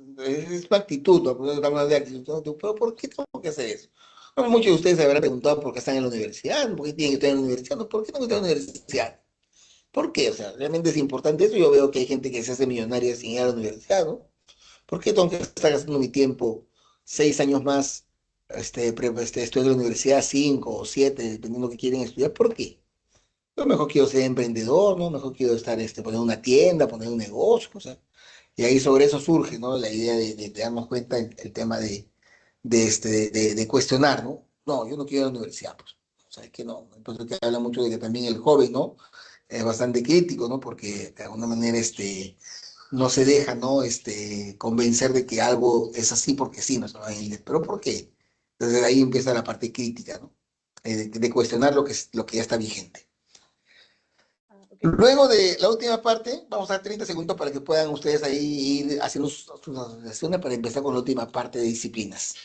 tu actitud, ¿no? Por eso estamos hablando de actitud, ¿no? Pero ¿por qué tengo que hacer eso? Bueno, muchos de ustedes se habrán preguntado por qué están en la universidad, por qué tienen que estar en la universidad, no, ¿por qué tengo que estar en la universidad? ¿Por qué? O sea, realmente es importante eso. Yo veo que hay gente que se hace millonaria sin ir a la universidad, ¿no? ¿Por qué tengo que estar gastando mi tiempo 6 años más, estudiando en la universidad, 5 o 7, dependiendo de lo que quieren estudiar? ¿Por qué? Yo mejor quiero ser emprendedor, ¿no? Mejor quiero estar, poner una tienda, poner un negocio, o sea. Y ahí sobre eso surge, ¿no? La idea de darnos cuenta el tema de cuestionar, ¿no? No, yo no quiero ir a la universidad, pues. O sea, es que no. Entonces que habla mucho de que también el joven, ¿no? Es bastante crítico, ¿no? Porque de alguna manera, no se deja, ¿no? Convencer de que algo es así porque sí, no se va a entender. ¿Pero por qué? Entonces ahí empieza la parte crítica, ¿no? De cuestionar lo que ya está vigente. Ah, ok. Luego de la última parte, vamos a dar 30 segundos para que puedan ustedes ahí ir haciendo sus asociaciones para empezar con la última parte de disciplinas.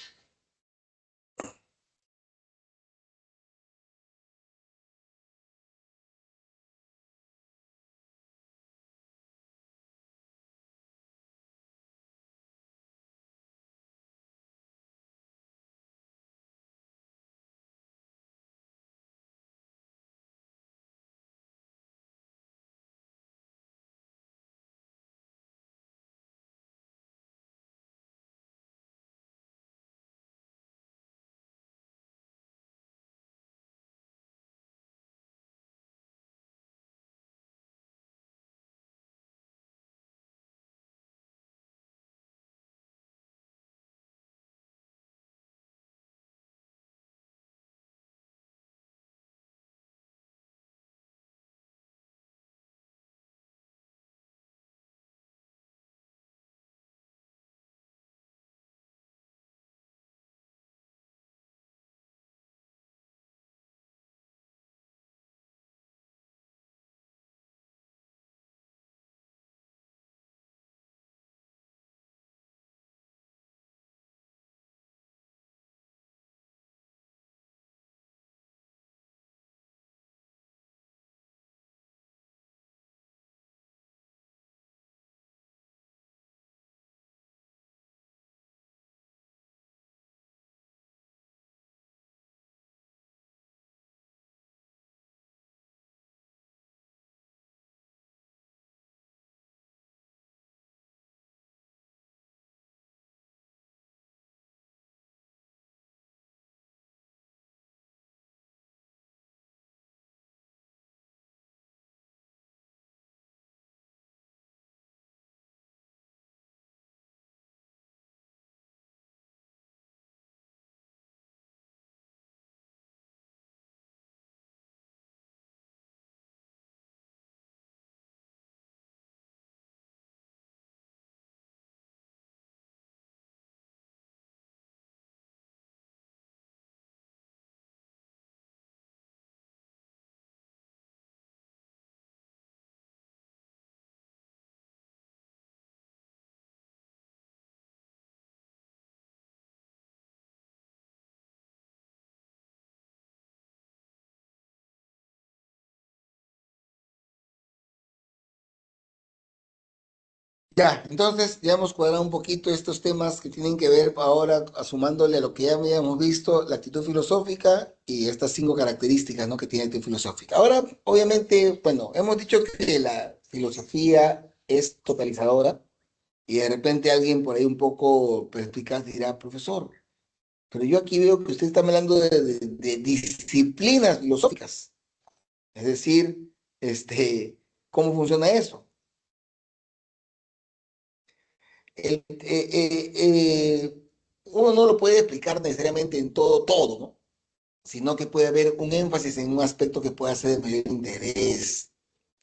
Ya, entonces ya hemos cuadrado un poquito estos temas que tienen que ver ahora, sumándole a lo que ya habíamos visto, la actitud filosófica y estas 5 características, ¿no?, que tiene la actitud filosófica. Ahora, obviamente, bueno, hemos dicho que la filosofía es totalizadora y de repente alguien por ahí un poco perspicaz dirá, profesor, pero yo aquí veo que usted está hablando de disciplinas filosóficas, es decir, ¿cómo funciona eso? Uno no lo puede explicar necesariamente en todo, ¿no? Sino que puede haber un énfasis en un aspecto que pueda ser de mayor interés.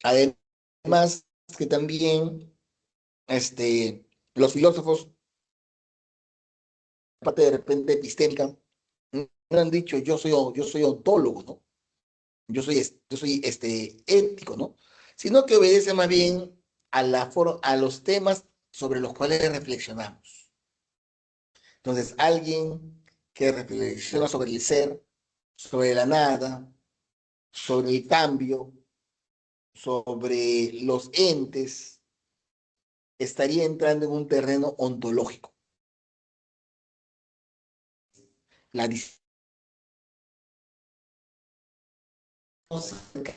Además, que también los filósofos, aparte de repente epistémica, no han dicho yo soy ontólogo, ¿no? Yo soy ético, ¿no? Sino que obedece más bien a los temas sobre los cuales reflexionamos. Entonces, alguien que reflexiona sobre el ser, sobre la nada, sobre el cambio, sobre los entes, estaría entrando en un terreno ontológico. La discusión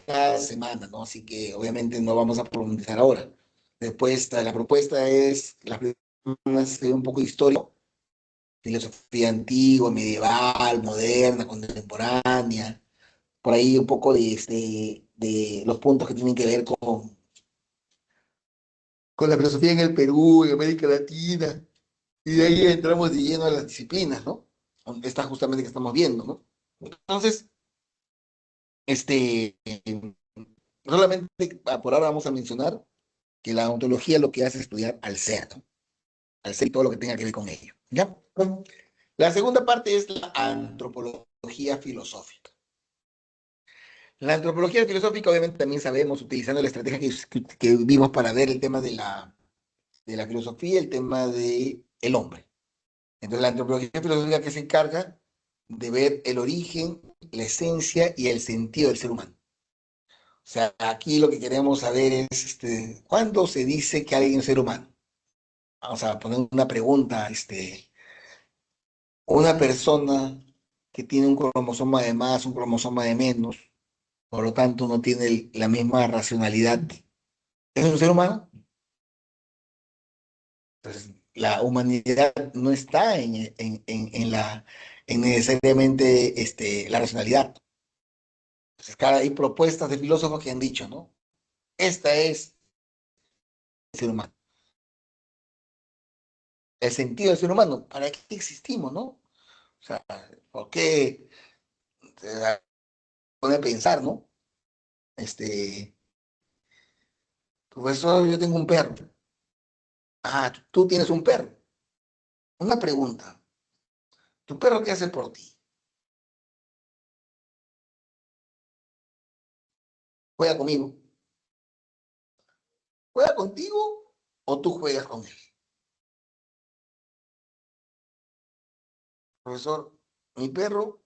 cada semana, ¿no? Así que obviamente no vamos a profundizar ahora. Después, la propuesta es, la primera es un poco de historia, filosofía antigua, medieval, moderna, contemporánea, por ahí un poco de los puntos que tienen que ver con la filosofía en el Perú, en América Latina, y de ahí entramos de lleno a las disciplinas, ¿no? Esta justamente que estamos viendo, ¿no? Entonces, este, solamente por ahora vamos a mencionar que la ontología lo que hace es estudiar al ser, ¿no? Al ser y todo lo que tenga que ver con ello, ¿ya? La segunda parte es la antropología filosófica. La antropología filosófica, obviamente, también sabemos, utilizando la estrategia que vimos para ver el tema de la filosofía, el tema del hombre. Entonces, la antropología filosófica que se encarga de ver el origen, la esencia y el sentido del ser humano. O sea, aquí lo que queremos saber es, ¿cuándo se dice que alguien es un ser humano? Vamos a poner una pregunta, una persona que tiene un cromosoma de más, un cromosoma de menos, por lo tanto no tiene la misma racionalidad, ¿es un ser humano? Entonces, la humanidad no está en necesariamente la racionalidad. Entonces, hay propuestas de filósofos que han dicho, ¿no? Esta es el ser humano. El sentido del ser humano. ¿Para qué existimos, no? O sea, ¿por qué te pone a pensar, no? Este, profesor, yo tengo un perro. Ah, tú tienes un perro. Una pregunta. ¿Tu perro qué hace por ti? ¿Juega conmigo? ¿Juega contigo o tú juegas con él? Profesor, mi perro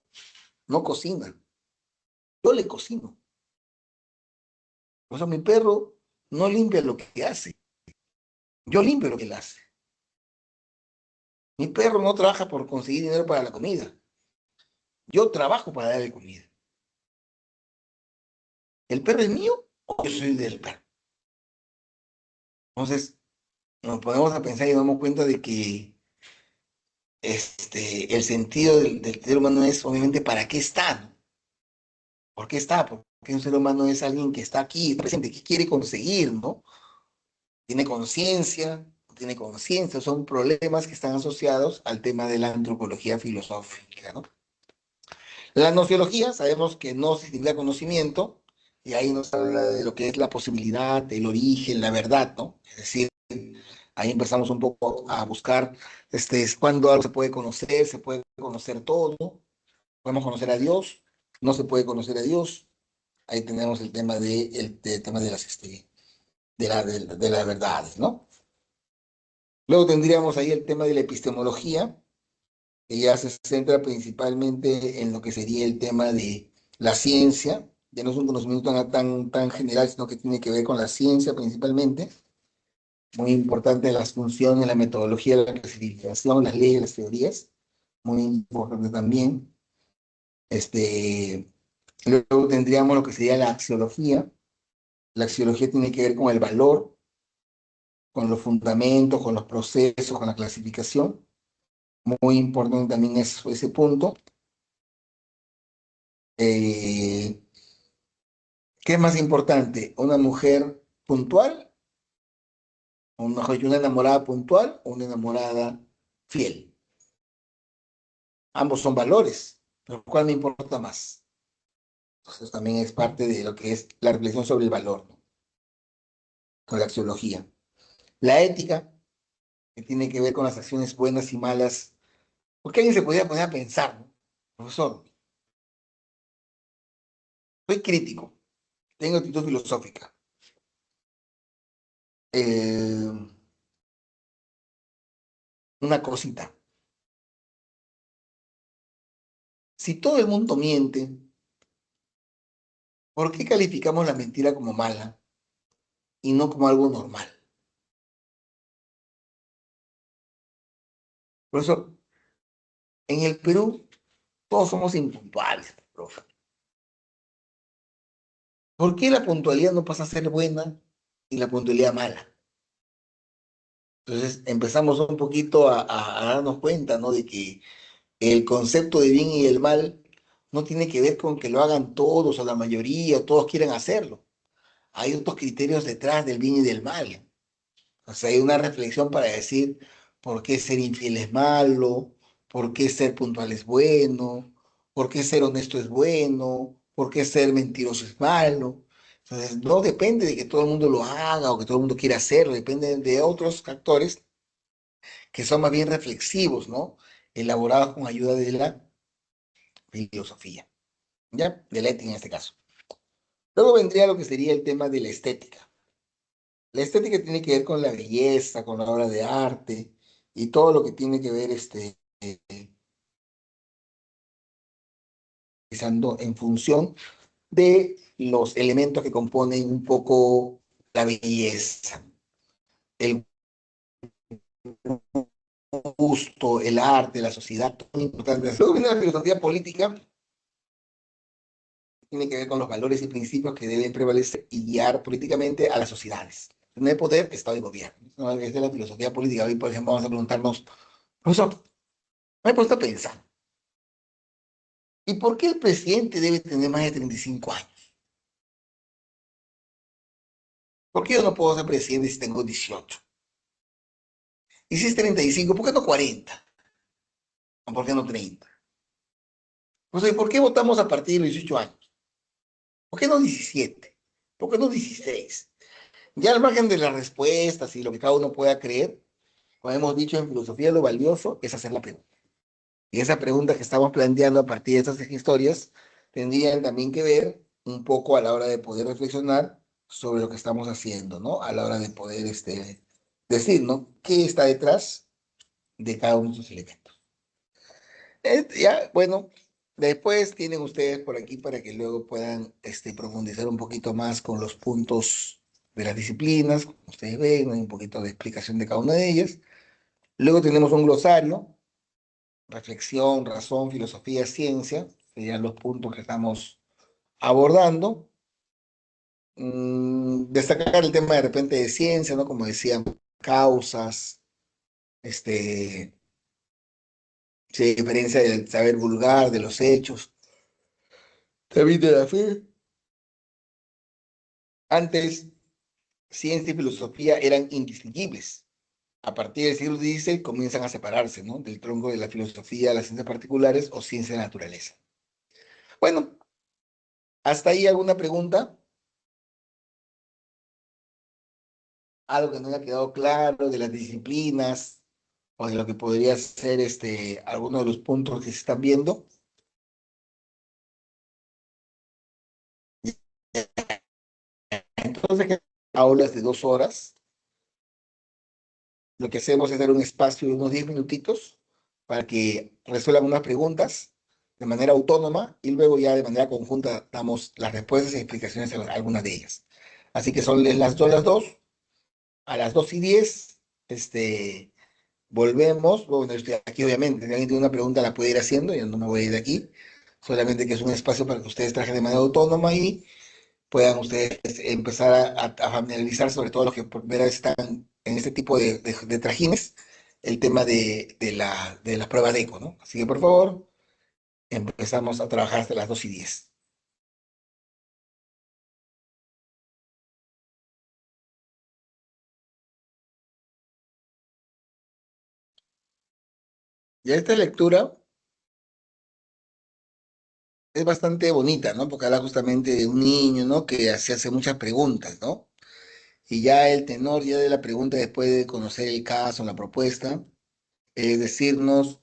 no cocina. Yo le cocino. O sea, mi perro no limpia lo que hace. Yo limpio lo que él hace. Mi perro no trabaja por conseguir dinero para la comida. Yo trabajo para darle comida. ¿El perro es mío o yo soy del perro? Entonces, nos ponemos a pensar y nos damos cuenta de que el sentido del ser humano es obviamente para qué está, ¿no? ¿Por qué está? Porque un ser humano es alguien que está aquí, presente, que quiere conseguir, ¿no? Tiene conciencia, no tiene conciencia, son problemas que están asociados al tema de la antropología filosófica, ¿no? La nociología, sabemos que no significa conocimiento, y ahí nos habla de lo que es la posibilidad, el origen, la verdad, ¿no? Es decir, ahí empezamos un poco a buscar es cuándo algo se puede conocer todo, ¿no? Podemos conocer a Dios, no se puede conocer a Dios. Ahí tenemos el tema el tema de de las verdades, ¿no? Luego tendríamos ahí el tema de la epistemología, que ya se centra principalmente en lo que sería el tema de la ciencia. Ya no es un conocimiento tan general, sino que tiene que ver con la ciencia principalmente. muy importante las funciones, la metodología, la clasificación, las leyes, las teorías, muy importante también. Este, luego tendríamos lo que sería la axiología. La axiología tiene que ver con el valor, con los fundamentos, con los procesos, con la clasificación. Muy importante también es ese punto. Eh, ¿Qué es más importante? ¿Una mujer puntual? ¿O mejor dicho, una enamorada puntual o una enamorada fiel? Ambos son valores, pero ¿cuál me importa más? Entonces también es parte de lo que es la reflexión sobre el valor, ¿no? Con la axiología. La ética, que tiene que ver con las acciones buenas y malas, porque alguien se podría poner a pensar, ¿no? Profesor, soy crítico, tengo actitud filosófica. Eh, una cosita. Si todo el mundo miente, ¿por qué calificamos la mentira como mala y no como algo normal? Por eso, en el Perú, todos somos impuntuales, profe. ¿Por qué la puntualidad no pasa a ser buena y la puntualidad mala? Entonces empezamos un poquito a darnos cuenta, ¿no? De que el concepto de bien y el mal no tiene que ver con que lo hagan todos o la mayoría, o todos quieren hacerlo. Hay otros criterios detrás del bien y del mal. O sea, hay una reflexión para decir por qué ser infiel es malo, por qué ser puntual es bueno, por qué ser honesto es bueno, por qué ser mentiroso es malo. Entonces, no depende de que todo el mundo lo haga o que todo el mundo quiera hacerlo, depende de otros factores que son más bien reflexivos, ¿no? Elaborados con ayuda de la filosofía, ¿ya? De la ética en este caso. Luego vendría lo que sería el tema de la estética. La estética tiene que ver con la belleza, con la obra de arte y todo lo que tiene que ver realizando en función de los elementos que componen un poco la belleza, el gusto, el arte, la sociedad, todo es importante. Luego viene la filosofía política, tiene que ver con los valores y principios que deben prevalecer y guiar políticamente a las sociedades. No hay poder, Estado y gobierno. ¿No? Es de la filosofía política. Hoy, por ejemplo, vamos a preguntarnos, profesor, me he puesto a pensar, ¿y por qué el presidente debe tener más de 35 años? ¿Por qué yo no puedo ser presidente si tengo 18? Y si es 35, ¿por qué no 40? ¿O por qué no 30? O sea, ¿por qué votamos a partir de los 18 años? ¿Por qué no 17? ¿Por qué no 16? Ya al margen de las respuestas y lo que cada uno pueda creer, como hemos dicho en filosofía, lo valioso es hacer la pregunta. Y esa pregunta que estamos planteando a partir de estas historias tendrían también que ver un poco a la hora de poder reflexionar sobre lo que estamos haciendo, ¿no? A la hora de poder decir, ¿no? ¿Qué está detrás de cada uno de esos elementos? Ya, bueno, después tienen ustedes por aquí para que luego puedan profundizar un poquito más con los puntos de las disciplinas, como ustedes ven, hay un poquito de explicación de cada una de ellas. Luego tenemos un glosario, reflexión, razón, filosofía, ciencia, serían los puntos que estamos abordando. Destacar el tema de repente de ciencia, ¿no? Como decían, causas, este, se diferencia del saber vulgar, de los hechos, también de la fe. Antes, ciencia y filosofía eran indistinguibles. A partir del siglo XVI comienzan a separarse, ¿no? Del tronco de la filosofía, las ciencias particulares o ciencia de la naturaleza. Bueno, hasta ahí alguna pregunta, algo que no haya quedado claro de las disciplinas o de lo que podría ser alguno de los puntos que se están viendo. Entonces, aulas de 2 horas, lo que hacemos es dar un espacio de unos 10 minutitos para que resuelvan unas preguntas de manera autónoma y luego ya de manera conjunta damos las respuestas y explicaciones a algunas de ellas. Así que son las dos. A las 2:10, volvemos. Bueno, yo estoy aquí, obviamente. Si alguien tiene una pregunta, la puede ir haciendo. Yo no me voy a ir de aquí. Solamente que es un espacio para que ustedes trabajen de manera autónoma y puedan ustedes empezar a familiarizar, sobre todo los que por primera vez están en este tipo de trajines, el tema de las pruebas de eco, ¿no? Así que, por favor, empezamos a trabajar hasta las 2:10. Y esta lectura es bastante bonita, ¿no? Porque habla justamente de un niño, ¿no? Que se hace muchas preguntas, ¿no? Y ya el tenor ya de la pregunta, después de conocer el caso, la propuesta, es decirnos,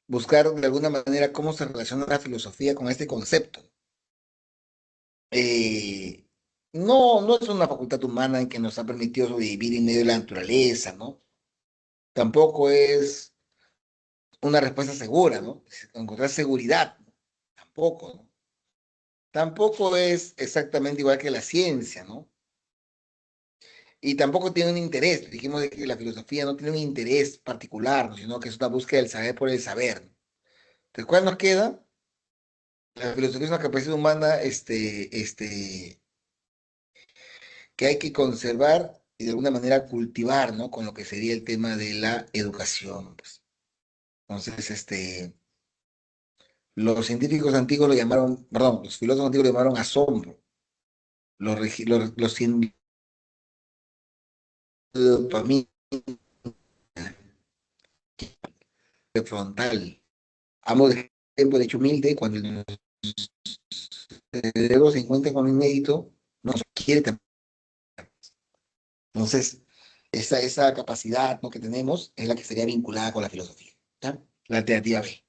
buscar de alguna manera cómo se relaciona la filosofía con este concepto. Eh, no es una facultad humana en que nos ha permitido sobrevivir en medio de la naturaleza, ¿no? Tampoco es una respuesta segura, ¿no? Encontrar seguridad, ¿no? Tampoco, ¿no? Tampoco es exactamente igual que la ciencia, ¿no? Y tampoco tiene un interés. Dijimos de que la filosofía no tiene un interés particular, ¿no? Sino que es una búsqueda del saber por el saber, ¿no? Entonces, ¿cuál nos queda? La filosofía es una capacidad humana, que hay que conservar y de alguna manera cultivar, ¿no? Con lo que sería el tema de la educación, pues. Entonces, los científicos antiguos lo llamaron, perdón, los filósofos antiguos lo llamaron asombro. Los científicos de dopamina frontal. Amo de ejemplo, de hecho, humilde, cuando el cerebro se encuentra con un inédito, no quiere también. Entonces, esa capacidad, ¿no? Que tenemos es la que sería vinculada con la filosofía. ¿Ya? La alternativa B.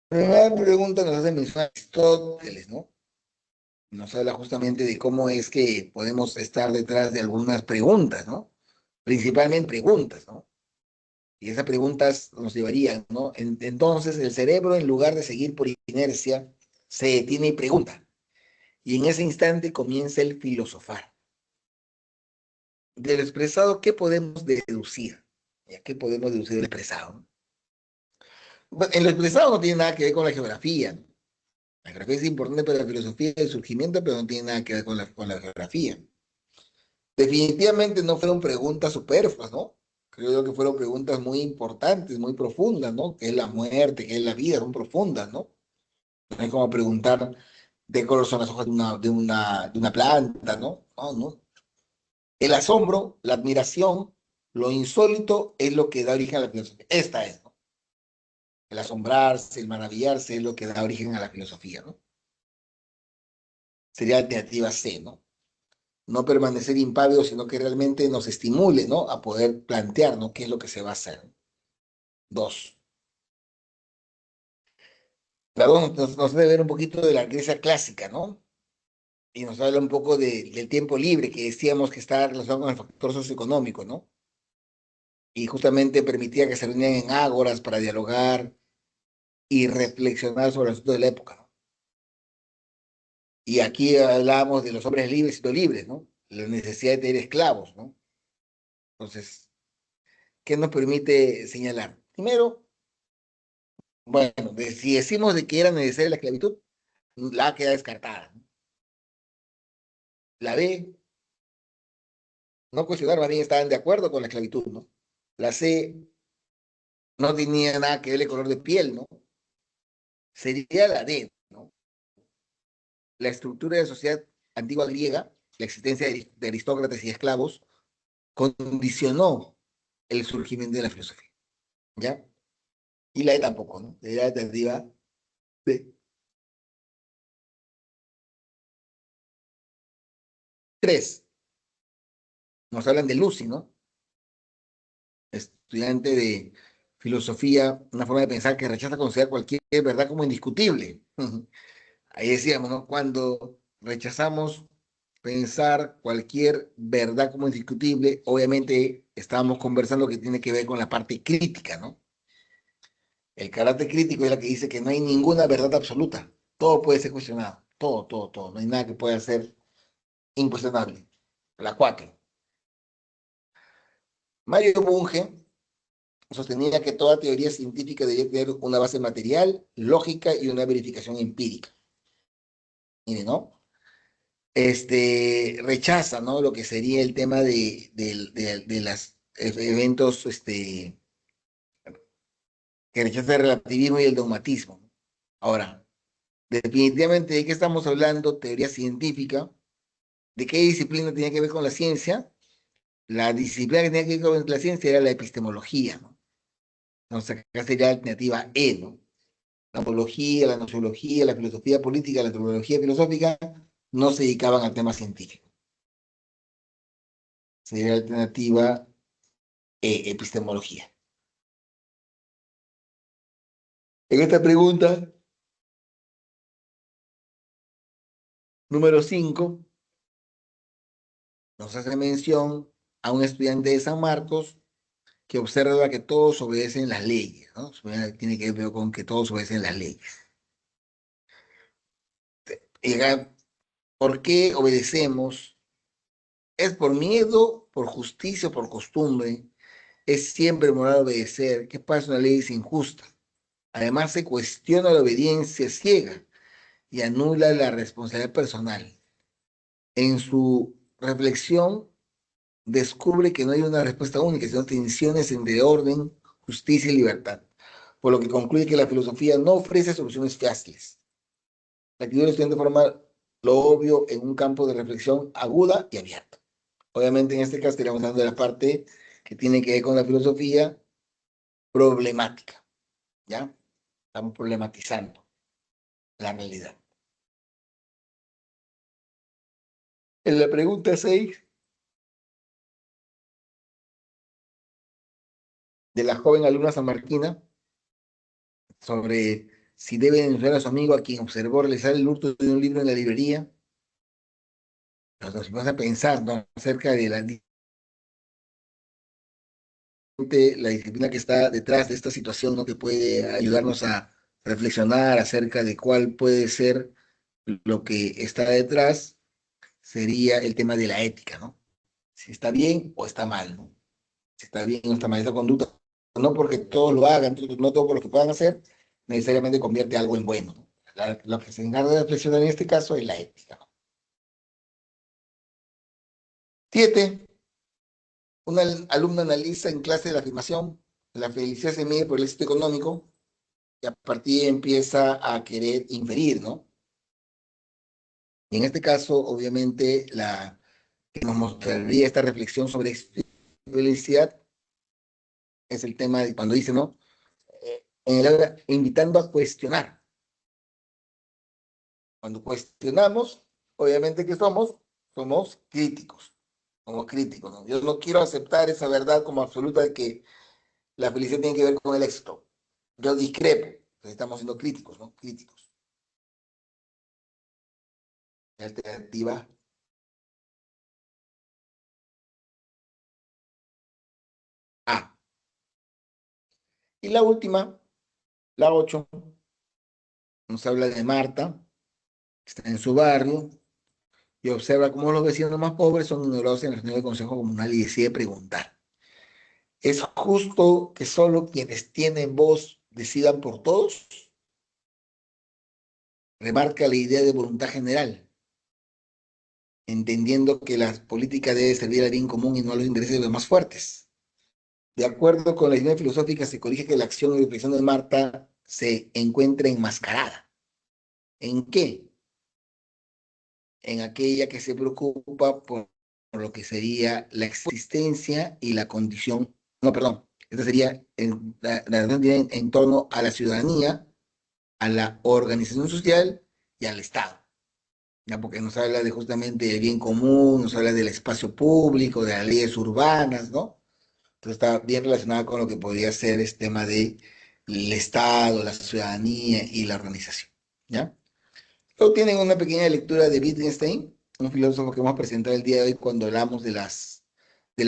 La primera pregunta nos hace mención a Aristóteles, ¿no? Nos habla justamente de cómo es que podemos estar detrás de algunas preguntas, ¿no? Principalmente preguntas, ¿no? Y esas preguntas nos llevarían, ¿no? Entonces, el cerebro, en lugar de seguir por inercia, se detiene y pregunta. Y en ese instante comienza el filosofar. Del expresado, ¿qué podemos deducir? ¿Ya? ¿Qué podemos deducir del expresado? Bueno, en lo expresado no tiene nada que ver con la geografía, ¿no? La geografía es importante para la filosofía del surgimiento, pero no tiene nada que ver con la geografía. Definitivamente no fueron preguntas superfluas, ¿no? Creo yo que fueron preguntas muy importantes, muy profundas, ¿no? ¿Qué es la muerte? ¿Qué es la vida? Son profundas, ¿no? No es como preguntar de qué color son las hojas de una planta, ¿no? No, no. El asombro, la admiración, lo insólito es lo que da origen a la filosofía. Esta es, ¿no? El asombrarse, el maravillarse es lo que da origen a la filosofía, ¿no? Sería alternativa C, ¿no? No permanecer impávido, sino que realmente nos estimule, ¿no? A poder plantear, ¿no? ¿Qué es lo que se va a hacer? Dos. Claro, nos debe ver un poquito de la Grecia clásica, ¿no? Y nos habla un poco del tiempo libre, que decíamos que está relacionado con el factor socioeconómico, ¿no? Y justamente permitía que se reunieran en ágoras para dialogar y reflexionar sobre el asunto de la época, ¿no? Y aquí hablábamos de los hombres libres y no libres, ¿no? La necesidad de tener esclavos, ¿no? Entonces, ¿qué nos permite señalar? Primero, bueno, si decimos de que era necesaria la esclavitud, la A queda descartada, ¿no? La B, no cuestionar, más bien estaban de acuerdo con la esclavitud, ¿no? La C no tenía nada que ver el color de piel, ¿no? Sería la D, ¿no? La estructura de la sociedad antigua griega, la existencia de aristócratas y esclavos, condicionó el surgimiento de la filosofía, ¿ya? Y la E tampoco, ¿no? Sería la alternativa D. Tres, nos hablan de Lucy, ¿no? Estudiante de filosofía, una forma de pensar que rechaza considerar cualquier verdad como indiscutible. Ahí decíamos, ¿no? Cuando rechazamos pensar cualquier verdad como indiscutible, obviamente estábamos conversando que tiene que ver con la parte crítica, ¿no? El carácter crítico es la que dice que no hay ninguna verdad absoluta. Todo puede ser cuestionado. Todo, todo, todo. No hay nada que pueda ser incuestionable. La cuatro. Mario Bunge sostenía que toda teoría científica debía tener una base material, lógica y una verificación empírica. Mire, ¿no? Rechaza, ¿no? Lo que sería el tema de los eventos, que rechaza el relativismo y el dogmatismo. Ahora, definitivamente, ¿de qué estamos hablando? Teoría científica. ¿De qué disciplina tenía que ver con la ciencia? La disciplina que tenía que ver con la ciencia era la epistemología, ¿no? Entonces, acá sería la alternativa E, ¿no? La antropología, la nociología, la filosofía política, la antropología filosófica no se dedicaban al tema científico. Sería la alternativa E, epistemología. En esta pregunta, número 5, nos hace mención a un estudiante de San Marcos que observa que todos obedecen las leyes, ¿no? Tiene que ver con que todos obedecen las leyes. ¿Por qué obedecemos? ¿Es por miedo, por justicia, por costumbre? Es siempre moral obedecer. ¿Qué pasa? Una ley es injusta. Además, se cuestiona la obediencia ciega y anula la responsabilidad personal. En su reflexión, descubre que no hay una respuesta única, sino tensiones entre orden, justicia y libertad, por lo que concluye que la filosofía no ofrece soluciones fáciles. La actitud del estudiante forma lo obvio en un campo de reflexión aguda y abierta. Obviamente, en este caso, estaríamos hablando de la parte que tiene que ver con la filosofía problemática, ¿ya? Estamos problematizando la realidad. En la pregunta 6 de la joven alumna sanmarquina, sobre si debe denunciar a su amigo a quien observó realizar el hurto de un libro en la librería, nos vamos a pensar, ¿no? Acerca de la disciplina que está detrás de esta situación, ¿no? Que puede ayudarnos a reflexionar acerca de cuál puede ser lo que está detrás, sería el tema de la ética, ¿no? Si está bien o está mal, ¿no? Si está bien o está mal esa conducta, no porque todos lo hagan, no todo por lo que puedan hacer, necesariamente convierte algo en bueno, ¿no? Lo que se encarga de reflexionar en este caso es la ética, ¿no? 7. Una alumna analiza en clase la afirmación: la felicidad se mide por el éxito económico, y a partir de ahí empieza a querer inferir, ¿no? Y en este caso, obviamente, la que nos mostraría esta reflexión sobre felicidad es el tema de cuando dice, ¿no? En el aula, invitando a cuestionar. Cuando cuestionamos, obviamente que somos críticos, somos críticos, ¿no? Yo no quiero aceptar esa verdad como absoluta de que la felicidad tiene que ver con el éxito. Yo discrepo, entonces estamos siendo críticos, ¿no? Críticos. Alternativa A. Y la última, la 8, nos habla de Marta, que está en su barrio, y observa cómo los vecinos más pobres son ignorados en la reunión del Consejo Comunal y decide preguntar: ¿es justo que solo quienes tienen voz decidan por todos? Remarca la idea de voluntad general, entendiendo que la política debe servir al bien común y no a los intereses de los más fuertes. De acuerdo con la idea filosófica, se corrige que la acción y reflexión de Marta se encuentra enmascarada. ¿En qué? En aquella que se preocupa por lo que sería la existencia y la condición, no, perdón, esta sería la en torno a la ciudadanía, a la organización social y al Estado, ¿ya? Porque nos habla de justamente del bien común, nos habla del espacio público, de las leyes urbanas, ¿no? Entonces está bien relacionada con lo que podría ser este tema de el Estado, la ciudadanía y la organización, ¿ya? Luego tienen una pequeña lectura de Wittgenstein, un filósofo que hemos presentado el día de hoy cuando hablamos de la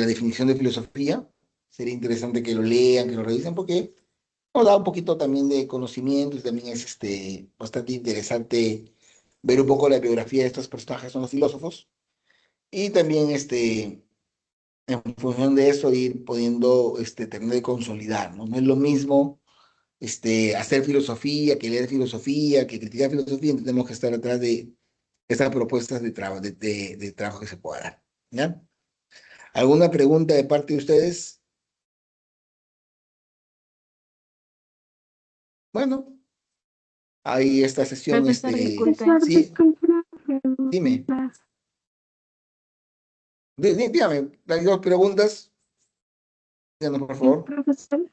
definición de filosofía. Sería interesante que lo lean, que lo revisen, porque nos da un poquito también de conocimiento y también es bastante interesante ver un poco la biografía de estos personajes, son los filósofos. Y también en función de eso ir pudiendo terminar de consolidar, ¿no? No es lo mismo hacer filosofía, que leer filosofía, que criticar filosofía, entonces tenemos que estar atrás de estas propuestas de trabajo, de trabajo que se pueda dar, ¿ya? ¿Alguna pregunta de parte de ustedes? Bueno, hay esta sesión, Profesor, disculpe. sí, dime, dígame, hay dos preguntas, díganos, por favor. Profesor,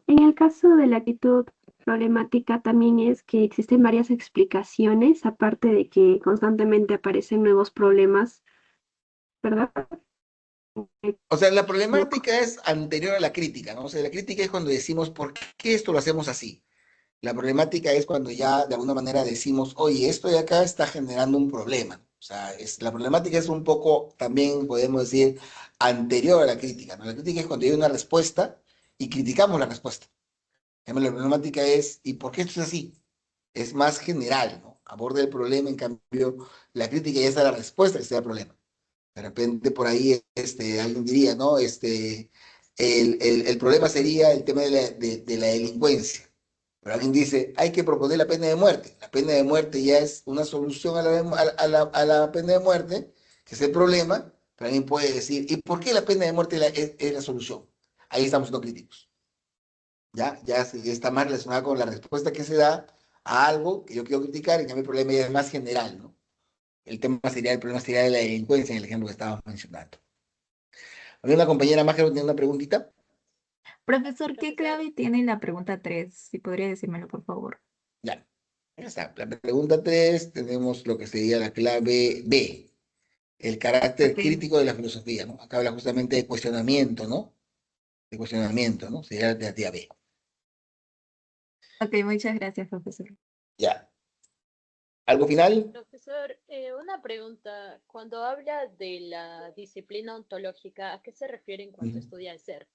en el caso de la actitud problemática también es que existen varias explicaciones, aparte de que constantemente aparecen nuevos problemas, ¿verdad? O sea, la problemática es anterior a la crítica, ¿no? O sea, la crítica es cuando decimos, ¿por qué esto lo hacemos así? La problemática es cuando ya de alguna manera decimos, oye, esto de acá está generando un problema. O sea, la problemática es un poco, también podemos decir, anterior a la crítica, ¿no? La crítica es cuando hay una respuesta y criticamos la respuesta. La problemática es, ¿y por qué esto es así? Es más general, ¿no? Aborda el problema, en cambio, la crítica ya es a la respuesta que se da el problema. De repente por ahí alguien diría, ¿no? El problema sería el tema de la delincuencia. Pero alguien dice, hay que proponer la pena de muerte. La pena de muerte ya es una solución a la pena de muerte, que es el problema, pero alguien puede decir, ¿y por qué la pena de muerte es la solución? Ahí estamos siendo críticos. Ya está más relacionado con la respuesta que se da a algo que yo quiero criticar, y cambio el problema ya es más general, ¿no? El problema sería de la delincuencia en el ejemplo que estábamos mencionando. Había una compañera más que tenía una preguntita. Profesor, ¿qué Profesor, clave tiene la pregunta 3? Si podría decírmelo, por favor. Ya, ya está. La pregunta 3 tenemos lo que sería la clave B, el carácter Ok, crítico de la filosofía, ¿no? Acá habla justamente de cuestionamiento, ¿no? De cuestionamiento, ¿no? Sería la alternativa B. ok, muchas gracias, profesor. Ya. ¿Algo final? profesor, una pregunta. Cuando habla de la disciplina ontológica, ¿a qué se refiere en cuanto Ujú. estudia el ser?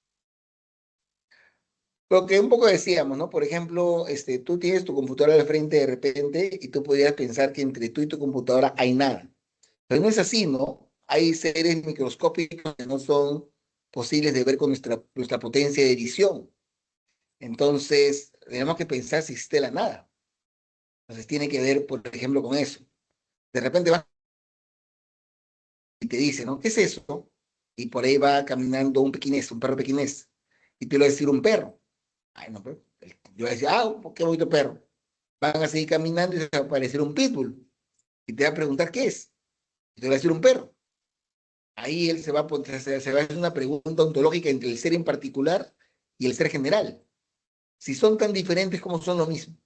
Lo que un poco decíamos, ¿no? Por ejemplo, tú tienes tu computadora al frente de repente y tú podrías pensar que entre tú y tu computadora hay nada. Pero no es así, ¿no? Hay seres microscópicos que no son posibles de ver con nuestra potencia de visión. Entonces, tenemos que pensar si existe la nada. Entonces, tiene que ver, por ejemplo, con eso. De repente vas y te dice, ¿no? ¿Qué es eso? Y por ahí va caminando un pequinés, un perro pequinés. Y te lo va a decir un perro. Ay, no, pero yo voy a decir, qué bonito perro. Van a seguir caminando y se va a aparecer un pitbull. Y te va a preguntar qué es. Y te va a decir un perro. Ahí él se va a hacer una pregunta ontológica entre el ser en particular y el ser general. Si son tan diferentes como son lo mismo.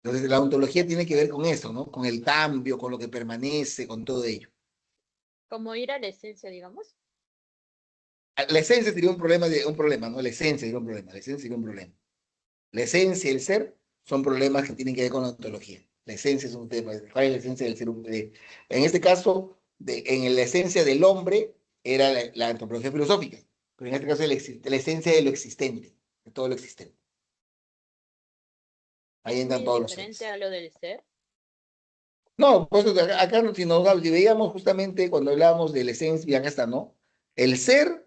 Entonces, la ontología tiene que ver con eso, ¿no? Con el cambio, con lo que permanece, con todo ello. Como ir a la esencia, digamos. La esencia sería un problema, ¿no? La esencia sería un problema, la esencia sería un problema. La esencia y el ser son problemas que tienen que ver con la ontología. La esencia es un tema, ¿cuál es la esencia del ser humano? En este caso, en la esencia del hombre era la antropología filosófica, pero en este caso la esencia de lo existente, de todo lo existente. Ahí Es entran muy todos los diferente seres. a lo del ser. No, pues acá si veíamos justamente cuando hablábamos de la esencia, y acá está, ¿no? El ser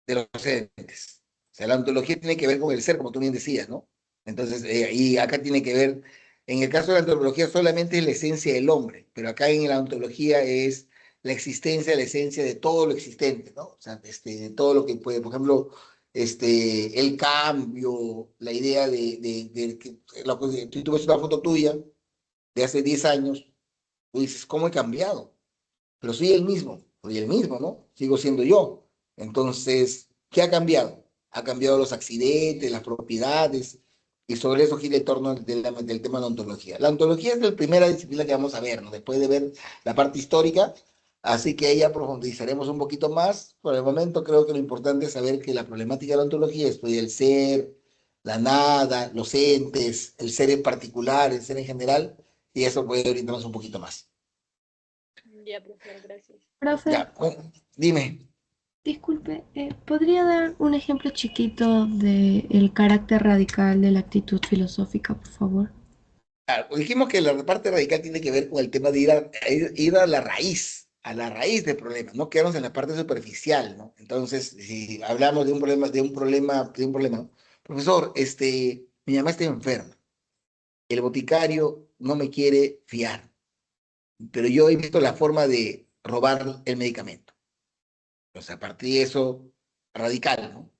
de los entes. O sea, la ontología tiene que ver con el ser, como tú bien decías, ¿no? Entonces, y acá tiene que ver, en el caso de la antropología solamente es la esencia del hombre, pero acá en la ontología es la existencia, la esencia de todo lo existente, ¿no? O sea, de todo lo que puede, por ejemplo, el cambio, la idea de que, tú ves una foto tuya de hace 10 años, tú dices, ¿cómo he cambiado? Pero soy el mismo, ¿no? Sigo siendo yo. Entonces, ¿qué ha cambiado? Ha cambiado los accidentes, las propiedades, y sobre eso gira el torno del tema de la ontología. La ontología es la primera disciplina que vamos a ver, ¿no? Después de ver la parte histórica, así que ahí ya profundizaremos un poquito más. Por el momento creo que lo importante es saber que la problemática de la ontología estudia el ser, la nada, los entes, el ser en particular, el ser en general, y eso puede orientarnos un poquito más. Ya, profesor, gracias. Profe, Ya, bueno, dime. disculpe, ¿podría dar un ejemplo chiquito del carácter radical de la actitud filosófica, por favor? Dijimos que la parte radical tiene que ver con el tema de ir a la raíz, a la raíz del problema, no quedarnos en la parte superficial, ¿no? Entonces, si hablamos ¿no? Profesor, mi mamá está enferma, el boticario no me quiere fiar, pero yo he visto la forma de robar el medicamento. O sea, a partir de eso, radical, ¿no?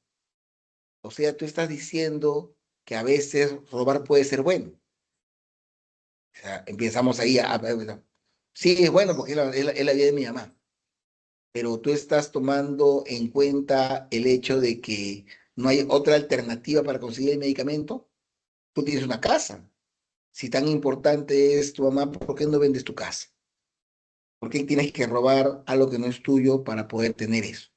O sea, tú estás diciendo que a veces robar puede ser bueno. O sea, empezamos ahí sí, es bueno porque es la vida de mi mamá, pero tú estás tomando en cuenta el hecho de que no hay otra alternativa para conseguir el medicamento. Tú tienes una casa. Si tan importante es tu mamá, ¿por qué no vendes tu casa? ¿Por qué tienes que robar algo que no es tuyo para poder tener eso?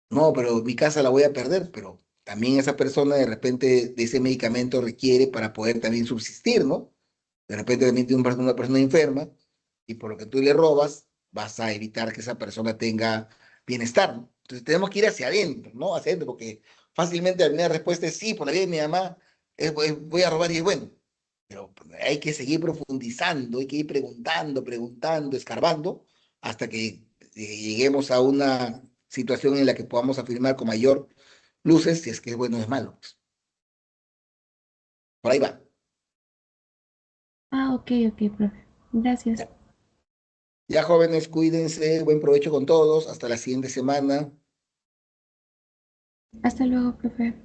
No, pero mi casa la voy a perder, pero también esa persona de repente de ese medicamento requiere para poder también subsistir, ¿no? De repente también tiene una persona enferma y por lo que tú le robas, vas a evitar que esa persona tenga bienestar, ¿no? Entonces tenemos que ir hacia adentro, ¿no? Hacia adentro, porque fácilmente la primera respuesta es sí, por la vida de mi mamá, voy a robar y es bueno. Pero hay que seguir profundizando, hay que ir preguntando, escarbando, hasta que lleguemos a una situación en la que podamos afirmar con mayor luces si es que es bueno o es malo. Por ahí va. Ah, ok, ok, profe. Gracias. Ya jóvenes, cuídense, buen provecho con todos, hasta la siguiente semana. Hasta luego, profe.